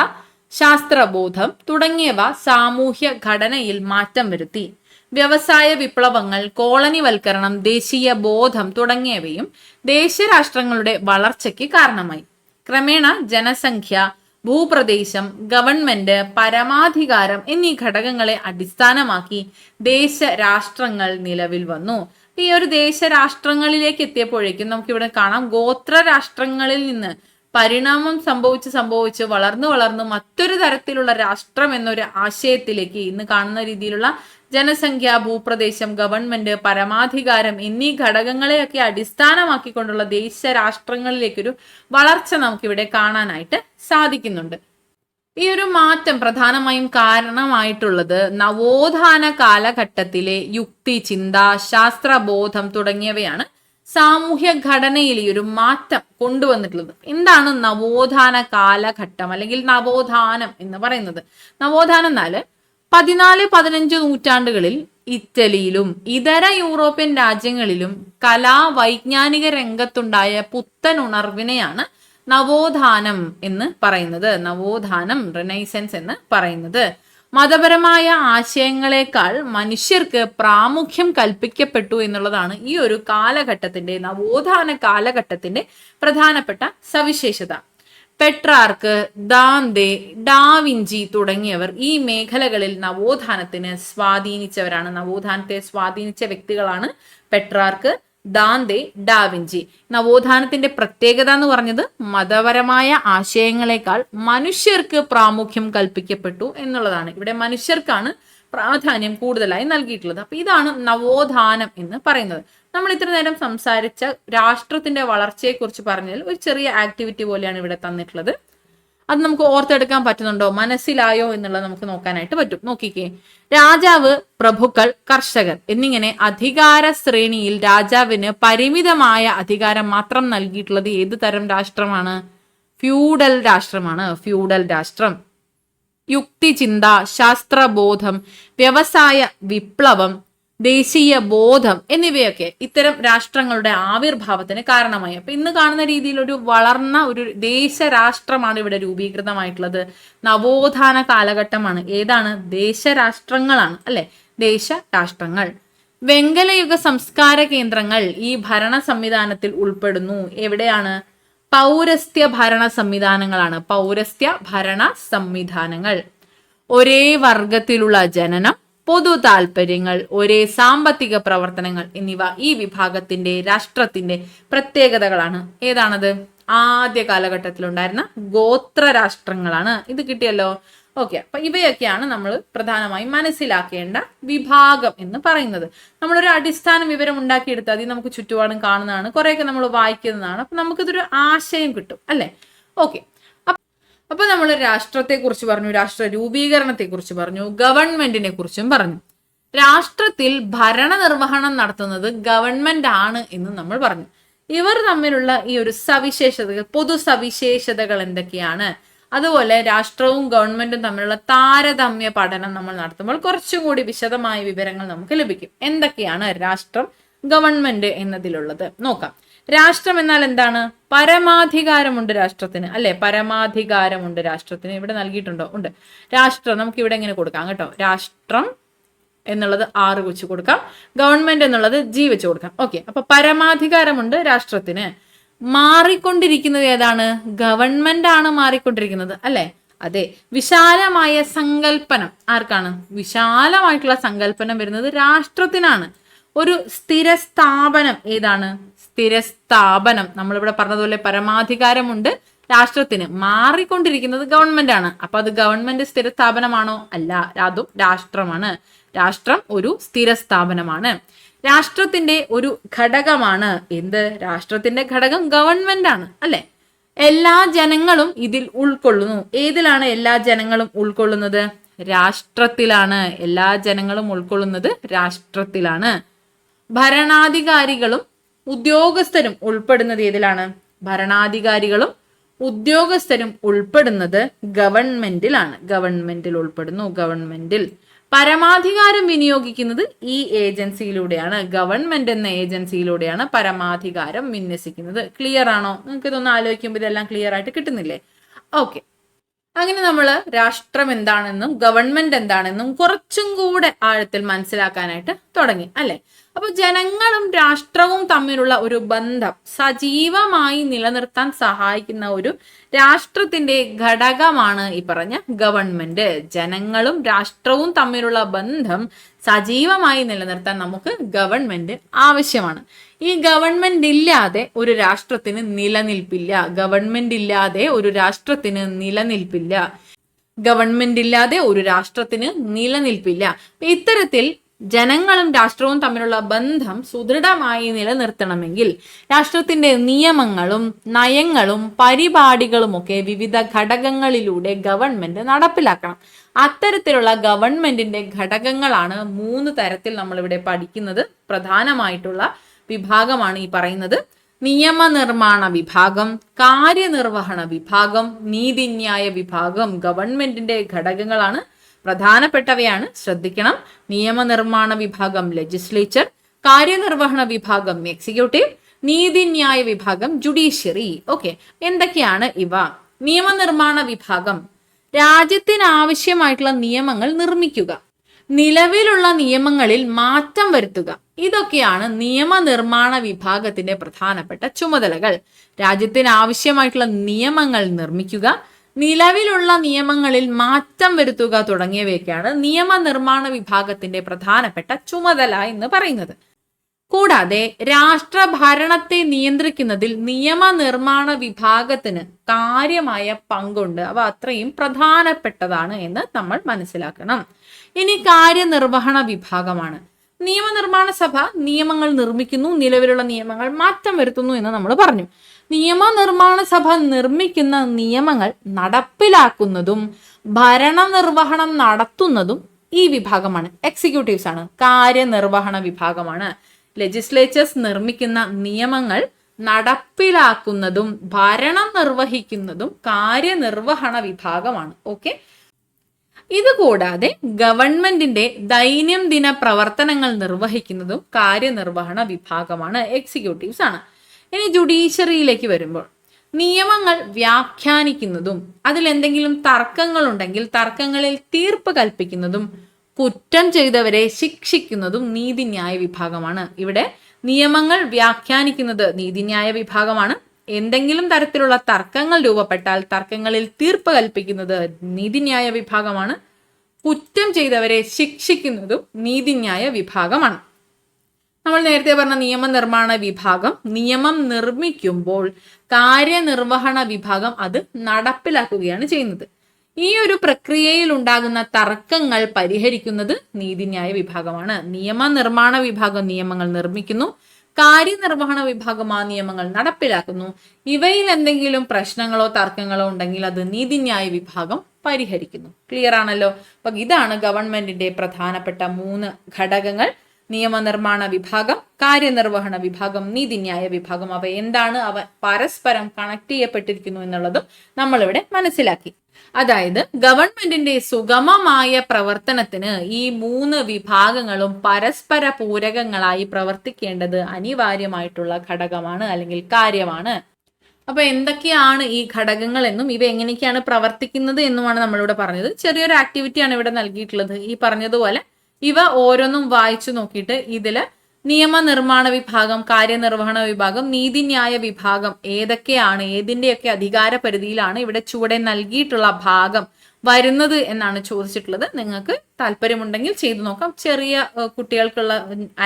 ശാസ്ത്രബോധം തുടങ്ങിയവ സാമൂഹ്യ ഘടനയിൽ മാറ്റം വരുത്തി. വ്യവസായ വിപ്ലവങ്ങൾ, കോളനിവൽക്കരണം, ദേശീയ ബോധം തുടങ്ങിയവയും ദേശരാഷ്ട്രങ്ങളുടെ വളർച്ചയ്ക്ക് കാരണമായി. ക്രമേണ ജനസംഖ്യ, ഭൂപ്രദേശം, ഗവൺമെന്റ്, പരമാധികാരം എന്നീ ഘടകങ്ങളെ അടിസ്ഥാനമാക്കി ദേശരാഷ്ട്രങ്ങൾ നിലവിൽ വന്നു. ഈ ഒരു ദേശരാഷ്ട്രങ്ങളിലേക്ക് എത്തിയപ്പോഴേക്കും നമുക്ക് ഇവിടെ കാണാം ഗോത്ര രാഷ്ട്രങ്ങളിൽ നിന്ന് പരിണാമം സംഭവിച്ച് വളർന്നു മറ്റൊരു തരത്തിലുള്ള രാഷ്ട്രം എന്നൊരു ആശയത്തിലേക്ക് ഇന്ന് കാണുന്ന രീതിയിലുള്ള ജനസംഖ്യ, ഭൂപ്രദേശം, ഗവൺമെന്റ്, പരമാധികാരം എന്നീ ഘടകങ്ങളെയൊക്കെ അടിസ്ഥാനമാക്കിക്കൊണ്ടുള്ള ദേശരാഷ്ട്രങ്ങളിലേക്കൊരു വളർച്ച നമുക്കിവിടെ കാണാനായിട്ട് സാധിക്കുന്നുണ്ട്. ഈ ഒരു മാറ്റം പ്രധാനമായും കാരണമായിട്ടുള്ളത് നവോത്ഥാന കാലഘട്ടത്തിലെ യുക്തി, ചിന്ത, ശാസ്ത്രബോധം തുടങ്ങിയവയാണ് സാമൂഹ്യ ഘടനയിൽ ഈ ഒരു മാറ്റം കൊണ്ടുവന്നിട്ടുള്ളത്. എന്താണ് നവോത്ഥാന കാലഘട്ടം അല്ലെങ്കിൽ നവോത്ഥാനം എന്ന് പറയുന്നത്? നവോത്ഥാനം എന്നാല് 14-15 നൂറ്റാണ്ടുകളിൽ ഇറ്റലിയിലും ഇതര യൂറോപ്യൻ രാജ്യങ്ങളിലും വൈജ്ഞാനിക രംഗത്തുണ്ടായ പുത്തൻ ഉണർവിനെയാണ് നവോത്ഥാനം എന്ന് പറയുന്നത്. നവോത്ഥാനം, റിനൈസൻസ് എന്ന് പറയുന്നത്. മതപരമായ ആശയങ്ങളെക്കാൾ മനുഷ്യർക്ക് പ്രാമുഖ്യം കൽപ്പിക്കപ്പെട്ടു എന്നുള്ളതാണ് ഈ ഒരു കാലഘട്ടത്തിന്റെ, നവോത്ഥാന കാലഘട്ടത്തിന്റെ പ്രധാനപ്പെട്ട സവിശേഷത. പെട്രാർക്ക്, ദാന്തെ, ഡാവിഞ്ചി തുടങ്ങിയവർ ഈ മേഖലകളിൽ നവോത്ഥാനത്തിന് സ്വാധീനിച്ചവരാണ്. നവോത്ഥാനത്തെ സ്വാധീനിച്ച വ്യക്തികളാണ് പെട്രാർക്ക്, ദാന്തെ, ഡാവിഞ്ചി. നവോത്ഥാനത്തിന്റെ പ്രത്യേകത എന്ന് പറഞ്ഞത് മതപരമായ ആശയങ്ങളെക്കാൾ മനുഷ്യർക്ക് പ്രാമുഖ്യം കൽപ്പിക്കപ്പെട്ടു എന്നുള്ളതാണ്. ഇവിടെ മനുഷ്യർക്കാണ് പ്രാധാന്യം കൂടുതലായി നൽകിയിട്ടുള്ളത്. അപ്പൊ ഇതാണ് നവോത്ഥാനം എന്ന് പറയുന്നത്. നമ്മൾ ഇത്ര നേരം സംസാരിച്ച രാഷ്ട്രത്തിന്റെ വളർച്ചയെക്കുറിച്ച് പറഞ്ഞാൽ ഒരു ചെറിയ ആക്ടിവിറ്റി പോലെയാണ് ഇവിടെ തന്നിട്ടുള്ളത്. അത് നമുക്ക് ഓർത്തെടുക്കാൻ പറ്റുന്നുണ്ടോ, മനസ്സിലായോ എന്നുള്ളത് നമുക്ക് നോക്കാനായിട്ട് പറ്റും. നോക്കിക്കേ, രാജാവ്, പ്രഭുക്കൾ, കർഷകർ എന്നിങ്ങനെ അധികാര ശ്രേണിയിൽ രാജാവിന് പരിമിതമായ അധികാരം മാത്രം നൽകിയിട്ടുള്ളത് ഏത് തരം രാഷ്ട്രമാണ്? ഫ്യൂഡൽ രാഷ്ട്രമാണ്. ഫ്യൂഡൽ രാഷ്ട്രം. യുക്തിചിന്ത, ശാസ്ത്രബോധം, വ്യവസായ വിപ്ലവം, ദേശീയ ബോധം എന്നിവയൊക്കെ ഇത്തരം രാഷ്ട്രങ്ങളുടെ ആവിർഭാവത്തിന് കാരണമായി. അപ്പൊ ഇന്ന് കാണുന്ന രീതിയിൽ ഒരു വളർന്ന ഒരു ദേശരാഷ്ട്രമാണ് ഇവിടെ രൂപീകൃതമായിട്ടുള്ളത്. നവോത്ഥാന കാലഘട്ടമാണ്. ഏതാണ്? ദേശരാഷ്ട്രങ്ങളാണ്, അല്ലെ? ദേശരാഷ്ട്രങ്ങൾ. വെങ്കലയുഗ സംസ്കാര കേന്ദ്രങ്ങൾ ഈ ഭരണ സംവിധാനത്തിൽ ഉൾപ്പെടുന്നു. എവിടെയാണ്? പൗരസ്ത്യ ഭരണ സംവിധാനങ്ങളാണ്. പൗരസ്ത്യ ഭരണ സംവിധാനങ്ങൾ. ഒരേ വർഗത്തിലുള്ള ജനനം, പൊതു താല്പര്യങ്ങൾ, ഒരേ സാമ്പത്തിക പ്രവർത്തനങ്ങൾ എന്നിവ ഈ വിഭാഗത്തിന്റെ രാഷ്ട്രത്തിന്റെ പ്രത്യേകതകളാണ്. ഏതാണത്? ആദ്യ കാലഘട്ടത്തിലുണ്ടായിരുന്ന ഗോത്ര രാഷ്ട്രങ്ങളാണ്. ഇത് കിട്ടിയല്ലോ. ഓക്കെ, അപ്പൊ ഇവയൊക്കെയാണ് നമ്മൾ പ്രധാനമായും മനസ്സിലാക്കേണ്ട വിഭാഗം എന്ന് പറയുന്നത്. നമ്മളൊരു അടിസ്ഥാന വിവരം ഉണ്ടാക്കിയെടുത്താൽ അത് നമുക്ക് ചുറ്റുപാടും കാണുന്നതാണ്, കുറെയൊക്കെ നമ്മൾ വായിക്കുന്നതാണ്. അപ്പൊ നമുക്കിതൊരു ആശയം കിട്ടും, അല്ലെ? ഓക്കെ, അപ്പൊ നമ്മൾ രാഷ്ട്രത്തെ കുറിച്ച് പറഞ്ഞു, രാഷ്ട്ര രൂപീകരണത്തെ കുറിച്ച് പറഞ്ഞു, ഗവൺമെന്റിനെ കുറിച്ചും പറഞ്ഞു. രാഷ്ട്രത്തിൽ ഭരണനിർവഹണം നടത്തുന്നത് ഗവൺമെന്റ് ആണ് എന്ന് നമ്മൾ പറഞ്ഞു. ഇവർ തമ്മിലുള്ള ഈ ഒരു സവിശേഷതകൾ, പൊതു സവിശേഷതകൾ എന്തൊക്കെയാണ്? അതുപോലെ രാഷ്ട്രവും ഗവൺമെന്റും തമ്മിലുള്ള താരതമ്യ പഠനം നമ്മൾ നടത്തുമ്പോൾ കുറച്ചും കൂടി വിശദമായ വിവരങ്ങൾ നമുക്ക് ലഭിക്കും. എന്തൊക്കെയാണ് രാഷ്ട്രം, ഗവൺമെന്റ് എന്നതിലുള്ളത് നോക്കാം. രാഷ്ട്രം എന്നാൽ എന്താണ്? പരമാധികാരമുണ്ട് രാഷ്ട്രത്തിന്, അല്ലെ? പരമാധികാരമുണ്ട് രാഷ്ട്രത്തിന്. ഇവിടെ നൽകിയിട്ടുണ്ടോ? ഉണ്ട്. രാഷ്ട്രം നമുക്ക് ഇവിടെ എങ്ങനെ കൊടുക്കാം കേട്ടോ. രാഷ്ട്രം എന്നുള്ളത് R വെച്ച് കൊടുക്കാം, ഗവൺമെന്റ് എന്നുള്ളത് G വെച്ച് കൊടുക്കാം. ഓക്കെ, അപ്പൊ പരമാധികാരമുണ്ട് രാഷ്ട്രത്തിന്. മാറിക്കൊണ്ടിരിക്കുന്നത് ഏതാണ്? ഗവൺമെന്റ് ആണ് മാറിക്കൊണ്ടിരിക്കുന്നത്, അല്ലെ? അതെ. വിശാലമായ സങ്കല്പനം ആർക്കാണ്? വിശാലമായിട്ടുള്ള സങ്കല്പനം വരുന്നത് രാഷ്ട്രത്തിനാണ്. ഒരു സ്ഥിരസ്ഥാപനം ഏതാണ്? സ്ഥിരസ്ഥാപനം. നമ്മളിവിടെ പറഞ്ഞതുപോലെ പരമാധികാരമുണ്ട് രാഷ്ട്രത്തിന്, മാറിക്കൊണ്ടിരിക്കുന്നത് ഗവൺമെന്റ് ആണ്. അപ്പൊ അത് ഗവൺമെന്റ് സ്ഥിരസ്ഥാപനമാണോ? അല്ല, അതും രാഷ്ട്രമാണ്. രാഷ്ട്രം ഒരു സ്ഥിരസ്ഥാപനമാണ്. രാഷ്ട്രത്തിന്റെ ഒരു ഘടകമാണ് എന്ത്? രാഷ്ട്രത്തിന്റെ ഘടകം ഗവൺമെന്റ് ആണ്, അല്ലെ? എല്ലാ ജനങ്ങളും ഇതിൽ ഉൾക്കൊള്ളുന്നു. ഏതിലാണ് എല്ലാ ജനങ്ങളും ഉൾക്കൊള്ളുന്നത്? രാഷ്ട്രത്തിലാണ്. എല്ലാ ജനങ്ങളും ഉൾക്കൊള്ളുന്നത് രാഷ്ട്രത്തിലാണ്. ഭരണാധികാരികളും ഉദ്യോഗസ്ഥരും ഉൾപ്പെടുന്നത് ഏതിലാണ്? ഭരണാധികാരികളും ഉദ്യോഗസ്ഥരും ഉൾപ്പെടുന്നത് ഗവൺമെന്റിലാണ്. ഗവൺമെന്റിൽ ഉൾപ്പെടുന്നു. ഗവൺമെന്റിൽ. പരമാധികാരം വിനിയോഗിക്കുന്നത് ഈ ഏജൻസിയിലൂടെയാണ്. ഗവൺമെന്റ് എന്ന ഏജൻസിയിലൂടെയാണ് പരമാധികാരം വിന്യസിക്കുന്നത്. ക്ലിയർ ആണോ? നിങ്ങൾക്ക് ഇതൊന്ന് ആലോചിക്കുമ്പോൾ ഇതെല്ലാം ക്ലിയർ ആയിട്ട് കിട്ടുന്നില്ലേ? ഓക്കെ, അങ്ങനെ നമ്മൾ രാഷ്ട്രം എന്താണെന്നും ഗവൺമെന്റ് എന്താണെന്നും കുറച്ചും കൂടെ ആഴത്തിൽ മനസ്സിലാക്കാനായിട്ട് തുടങ്ങി, അല്ലെ? അപ്പൊ ജനങ്ങളും രാഷ്ട്രവും തമ്മിലുള്ള ഒരു ബന്ധം സജീവമായി നിലനിർത്താൻ സഹായിക്കുന്ന ഒരു രാഷ്ട്രത്തിന്റെ ഘടകമാണ് ഈ പറഞ്ഞ ഗവൺമെന്റ്. ജനങ്ങളും രാഷ്ട്രവും തമ്മിലുള്ള ബന്ധം സജീവമായി നിലനിർത്താൻ നമുക്ക് ഗവൺമെന്റ് ആവശ്യമാണ്. ഈ ഗവൺമെന്റ് ഇല്ലാതെ ഒരു രാഷ്ട്രത്തിന് നിലനിൽപ്പില്ല. ഗവൺമെന്റ് ഇല്ലാതെ ഒരു രാഷ്ട്രത്തിന് നിലനിൽപ്പില്ല. ഗവൺമെന്റ് ഇല്ലാതെ ഒരു രാഷ്ട്രത്തിന് നിലനിൽപ്പില്ല. ഇത്തരത്തിൽ ജനങ്ങളും രാഷ്ട്രവും തമ്മിലുള്ള ബന്ധം സുദൃഢമായി നിലനിർത്തണമെങ്കിൽ രാഷ്ട്രത്തിന്റെ നിയമങ്ങളും നയങ്ങളും പരിപാടികളും ഒക്കെ വിവിധ ഘടകങ്ങളിലൂടെ ഗവൺമെന്റ് നടപ്പിലാക്കണം. അത്തരത്തിലുള്ള ഗവൺമെന്റിന്റെ ഘടകങ്ങളാണ് 3 തരത്തിൽ നമ്മളിവിടെ പഠിക്കുന്നത്. പ്രധാനമായിട്ടുള്ള വിഭാഗമാണ് ഈ പറയുന്നത്. നിയമനിർമ്മാണ വിഭാഗം, കാര്യനിർവഹണ വിഭാഗം, നീതിന്യായ വിഭാഗം. ഗവൺമെന്റിന്റെ ഘടകങ്ങളാണ്, പ്രധാനപ്പെട്ടവയാണ്, ശ്രദ്ധിക്കണം. നിയമനിർമ്മാണ വിഭാഗം ലെജിസ്ലേച്ചർ, കാര്യനിർവഹണ വിഭാഗം എക്സിക്യൂട്ടീവ്, നീതിന്യായ വിഭാഗം ജുഡീഷ്യറി. ഓക്കെ, എന്തൊക്കെയാണ് ഇവ? നിയമനിർമ്മാണ വിഭാഗം രാജ്യത്തിന് ആവശ്യമായിട്ടുള്ള നിയമങ്ങൾ നിർമ്മിക്കുക. നിലവിലുള്ള നിയമങ്ങളിൽ മാറ്റം വരുത്തുക. ഇതൊക്കെയാണ് നിയമനിർമ്മാണ വിഭാഗത്തിന്റെ പ്രധാനപ്പെട്ട ചുമതലകൾ. രാജ്യത്തിന് ആവശ്യമായിട്ടുള്ള നിയമങ്ങൾ നിർമ്മിക്കുക, നിലവിലുള്ള നിയമങ്ങളിൽ മാറ്റം വരുത്തുക തുടങ്ങിയവയൊക്കെയാണ് നിയമനിർമ്മാണ വിഭാഗത്തിന്റെ പ്രധാനപ്പെട്ട ചുമതല എന്ന് പറയുന്നത്. കൂടാതെ രാഷ്ട്രഭരണത്തെ നിയന്ത്രിക്കുന്നതിൽ നിയമനിർമ്മാണ വിഭാഗത്തിന് കാര്യമായ പങ്കുണ്ട്. അവ അത്രയും പ്രധാനപ്പെട്ടതാണ് എന്ന് നമ്മൾ മനസ്സിലാക്കണം. ഇനി കാര്യനിർവഹണ വിഭാഗമാണ്. നിയമനിർമ്മാണ സഭ നിയമങ്ങൾ നിർമ്മിക്കുന്നു, നിലവിലുള്ള നിയമങ്ങൾ മാറ്റം വരുത്തുന്നു എന്ന് നമ്മൾ പറഞ്ഞു. നിയമനിർമ്മാണ സഭ നിർമ്മിക്കുന്ന നിയമങ്ങൾ നടപ്പിലാക്കുന്നതും ഭരണനിർവഹണം നടത്തുന്നതും ഈ വിഭാഗമാണ്. എക്സിക്യൂട്ടീവ്സ് ആണ്. കാര്യനിർവഹണ വിഭാഗമാണ്. ലെജിസ്ലേച്ചേഴ്സ് നിർമ്മിക്കുന്ന നിയമങ്ങൾ നടപ്പിലാക്കുന്നതും ഭരണം നിർവഹിക്കുന്നതും കാര്യനിർവഹണ വിഭാഗമാണ്. ഓക്കെ, ഇതുകൂടാതെ ഗവൺമെന്റിന്റെ ദൈനംദിന പ്രവർത്തനങ്ങൾ നിർവഹിക്കുന്നതും കാര്യനിർവഹണ വിഭാഗമാണ്. എക്സിക്യൂട്ടീവ്സ് ആണ്. ഇനി ജുഡീഷ്യറിയിലേക്ക് വരുമ്പോൾ നിയമങ്ങൾ വ്യാഖ്യാനിക്കുന്നതും അതിലെന്തെങ്കിലും തർക്കങ്ങൾ ഉണ്ടെങ്കിൽ തർക്കങ്ങളിൽ തീർപ്പ് കൽപ്പിക്കുന്നതും കുറ്റം ചെയ്തവരെ ശിക്ഷിക്കുന്നതും നീതിന്യായ വിഭാഗമാണ്. ഇവിടെ നിയമങ്ങൾ വ്യാഖ്യാനിക്കുന്നത് നീതിന്യായ വിഭാഗമാണ്. എന്തെങ്കിലും തരത്തിലുള്ള തർക്കങ്ങൾ രൂപപ്പെട്ടാൽ തർക്കങ്ങളിൽ തീർപ്പ് കൽപ്പിക്കുന്നത് നീതിന്യായ വിഭാഗമാണ്. കുറ്റം ചെയ്തവരെ ശിക്ഷിക്കുന്നതും നീതിന്യായ വിഭാഗമാണ്. നമ്മൾ നേരത്തെ പറഞ്ഞ നിയമനിർമ്മാണ വിഭാഗം നിയമം നിർമ്മിക്കുമ്പോൾ കാര്യനിർവഹണ വിഭാഗം അത് നടപ്പിലാക്കുകയാണ് ചെയ്യുന്നത്. ഈ ഒരു പ്രക്രിയയിൽ ഉണ്ടാകുന്ന തർക്കങ്ങൾ പരിഹരിക്കുന്നത് നീതിന്യായ വിഭാഗമാണ്. നിയമനിർമ്മാണ വിഭാഗം നിയമങ്ങൾ നിർമ്മിക്കുന്നു, കാര്യനിർവഹണ വിഭാഗം ആ നിയമങ്ങൾ നടപ്പിലാക്കുന്നു. ഇവയിൽ എന്തെങ്കിലും പ്രശ്നങ്ങളോ തർക്കങ്ങളോ ഉണ്ടെങ്കിൽ അത് നീതിന്യായ വിഭാഗം പരിഹരിക്കുന്നു. ക്ലിയർ ആണല്ലോ? അപ്പൊ ഇതാണ് ഗവൺമെന്റിന്റെ പ്രധാനപ്പെട്ട 3 ഘടകങ്ങൾ: നിയമനിർമ്മാണ വിഭാഗം, കാര്യനിർവഹണ വിഭാഗം, നീതിന്യായ വിഭാഗം. അവ എന്താണ്, അവ പരസ്പരം കണക്ട് ചെയ്യപ്പെട്ടിരിക്കുന്നു എന്നുള്ളതും നമ്മളിവിടെ മനസ്സിലാക്കി. അതായത് ഗവൺമെന്റിന്റെ സുഗമമായ പ്രവർത്തനത്തിന് ഈ 3 വിഭാഗങ്ങളും പരസ്പര പൂരകങ്ങളായി പ്രവർത്തിക്കേണ്ടത് അനിവാര്യമായിട്ടുള്ള ഘടകമാണ് അല്ലെങ്കിൽ കാര്യമാണ്. അപ്പൊ എന്തൊക്കെയാണ് ഈ ഘടകങ്ങൾ എന്നും ഇവ എങ്ങനെയൊക്കെയാണ് പ്രവർത്തിക്കുന്നത് എന്നുമാണ് നമ്മളിവിടെ പറഞ്ഞത്. ചെറിയൊരു ആക്ടിവിറ്റിയാണ് ഇവിടെ നൽകിയിട്ടുള്ളത്. ഈ പറഞ്ഞതുപോലെ ഇവ ഓരോന്നും വായിച്ചു നോക്കിയിട്ട് ഇതില് നിയമനിർമ്മാണ വിഭാഗം, കാര്യനിർവഹണ വിഭാഗം, നീതിന്യായ വിഭാഗം ഏതൊക്കെയാണ്, ഏതിന്റെയൊക്കെ അധികാര പരിധിയിലാണ് ഇവിടെ ചുവടെ നൽകിയിട്ടുള്ള ഭാഗം വരുന്നത് എന്നാണ് ചോദിച്ചിട്ടുള്ളത്. നിങ്ങൾക്ക് താല്പര്യമുണ്ടെങ്കിൽ ചെയ്തു നോക്കാം. ചെറിയ കുട്ടികൾക്കുള്ള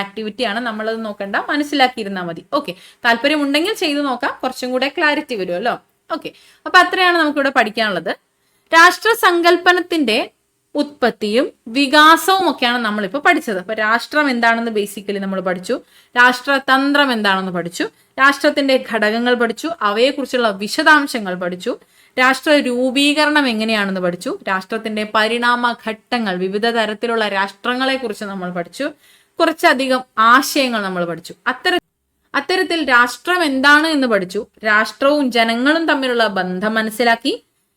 ആക്ടിവിറ്റിയാണ്, നമ്മളത് നോക്കണ്ട, മനസ്സിലാക്കിയിരുന്നാൽ മതി. ഓക്കെ, താല്പര്യമുണ്ടെങ്കിൽ ചെയ്തു നോക്കാം, കുറച്ചും കൂടെ ക്ലാരിറ്റി വരുമല്ലോ. ഓക്കെ, അപ്പൊ അത്രയാണ് നമുക്കിവിടെ പഠിക്കാനുള്ളത്. രാഷ്ട്രസങ്കല്പനത്തിന്റെ ഉത്പത്തിയും വികാസവും ഒക്കെയാണ് നമ്മളിപ്പോൾ പഠിച്ചത്. അപ്പൊ രാഷ്ട്രം എന്താണെന്ന് ബേസിക്കലി നമ്മൾ പഠിച്ചു, രാഷ്ട്രതന്ത്രം എന്താണെന്ന് പഠിച്ചു, രാഷ്ട്രത്തിന്റെ ഘടകങ്ങൾ പഠിച്ചു, അവയെക്കുറിച്ചുള്ള വിശദാംശങ്ങൾ പഠിച്ചു, രാഷ്ട്ര രൂപീകരണം എങ്ങനെയാണെന്ന് പഠിച്ചു, രാഷ്ട്രത്തിന്റെ പരിണാമ ഘട്ടങ്ങൾ, വിവിധ തരത്തിലുള്ള രാഷ്ട്രങ്ങളെ കുറിച്ച് നമ്മൾ പഠിച്ചു, കുറച്ചധികം ആശയങ്ങൾ നമ്മൾ പഠിച്ചു. അത്തരത്തിൽ രാഷ്ട്രം എന്താണ് എന്ന് പഠിച്ചു, രാഷ്ട്രവും ജനങ്ങളും തമ്മിലുള്ള ബന്ധം മനസ്സിലാക്കി,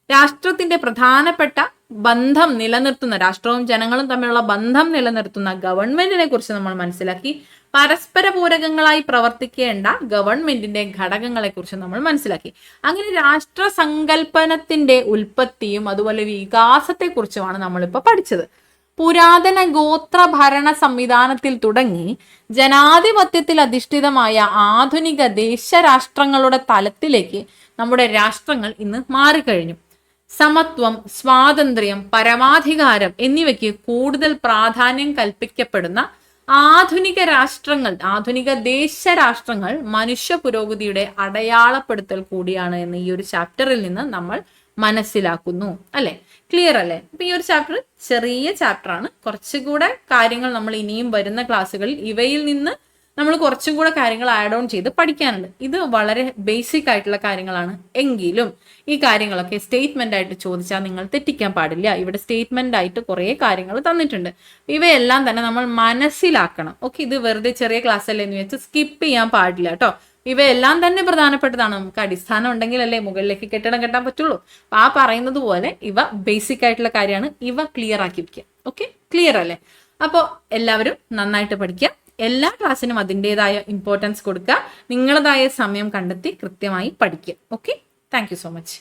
രാഷ്ട്രത്തിന്റെ പ്രധാനപ്പെട്ട ബന്ധം നിലനിർത്തുന്ന, രാഷ്ട്രവും ജനങ്ങളും തമ്മിലുള്ള ബന്ധം നിലനിർത്തുന്ന ഗവൺമെന്റിനെ കുറിച്ച് നമ്മൾ മനസ്സിലാക്കി, പരസ്പര പൂരകങ്ങളായി പ്രവർത്തിക്കേണ്ട ഗവൺമെന്റിന്റെ ഘടകങ്ങളെ കുറിച്ച് നമ്മൾ മനസ്സിലാക്കി. അങ്ങനെ രാഷ്ട്ര സങ്കല്പനത്തിന്റെ ഉൽപ്പത്തിയും അതുപോലെ വികാസത്തെ കുറിച്ചുമാണ് നമ്മളിപ്പോൾ പഠിച്ചത്. പുരാതന ഗോത്ര ഭരണ സംവിധാനത്തിൽ തുടങ്ങി ജനാധിപത്യത്തിൽ അധിഷ്ഠിതമായ ആധുനിക ദേശരാഷ്ട്രങ്ങളുടെ തലത്തിലേക്ക് നമ്മുടെ രാഷ്ട്രങ്ങൾ ഇന്ന് മാറിക്കഴിഞ്ഞു. സമത്വം, സ്വാതന്ത്ര്യം, പരമാധികാരം എന്നിവയ്ക്ക് കൂടുതൽ പ്രാധാന്യം കൽപ്പിക്കപ്പെടുന്ന ആധുനിക രാഷ്ട്രങ്ങൾ, ആധുനിക ദേശരാഷ്ട്രങ്ങൾ മനുഷ്യ പുരോഗതിയുടെ അടയാളപ്പെടുത്തൽ കൂടിയാണ് എന്ന് ഈ ഒരു ചാപ്റ്ററിൽ നിന്ന് നമ്മൾ മനസ്സിലാക്കുന്നു. അല്ലെ? ക്ലിയർ അല്ലേ? അപ്പൊ ഈ ഒരു ചാപ്റ്റർ ചെറിയ ചാപ്റ്ററാണ്. കുറച്ചുകൂടെ കാര്യങ്ങൾ നമ്മൾ ഇനിയും വരുന്ന ക്ലാസ്സുകളിൽ ഇവയിൽ നിന്ന് നമ്മൾ കുറച്ചും കൂടെ കാര്യങ്ങൾ ആഡ് ഓൺ ചെയ്ത് പഠിക്കാനുണ്ട്. ഇത് വളരെ ബേസിക് ആയിട്ടുള്ള കാര്യങ്ങളാണ്. എങ്കിലും ഈ കാര്യങ്ങളൊക്കെ സ്റ്റേറ്റ്മെന്റ് ആയിട്ട് ചോദിച്ചാൽ നിങ്ങൾ തെറ്റിക്കാൻ പാടില്ല. ഇവിടെ സ്റ്റേറ്റ്മെന്റ് ആയിട്ട് കുറേ കാര്യങ്ങൾ തന്നിട്ടുണ്ട്. ഇവയെല്ലാം തന്നെ നമ്മൾ മനസ്സിലാക്കണം. ഓക്കെ, ഇത് വെറുതെ ചെറിയ ക്ലാസ് അല്ലേ എന്ന് വെച്ച് സ്കിപ്പ് ചെയ്യാൻ പാടില്ല കേട്ടോ. ഇവയെല്ലാം തന്നെ പ്രധാനപ്പെട്ടതാണ്. നമുക്ക് അടിസ്ഥാനം ഉണ്ടെങ്കിലല്ലേ മുകളിലേക്ക് കെട്ടിടം കെട്ടാൻ പറ്റുള്ളൂ. അപ്പൊ ആ പറയുന്നത് പോലെ ഇവ ബേസിക് ആയിട്ടുള്ള കാര്യമാണ്. ഇവ ക്ലിയർ ആക്കി വെക്കുക. ഓക്കെ, ക്ലിയർ അല്ലേ? അപ്പോൾ എല്ലാവരും നന്നായിട്ട് പഠിക്കുക. എല്ലാ ക്ലാസ്സിനും അതിൻ്റെതായ ഇമ്പോർട്ടൻസ് കൊടുക്കുക. നിങ്ങളതായ സമയം കണ്ടെത്തി കൃത്യമായി പഠിക്കുക. Okay, thank you so much.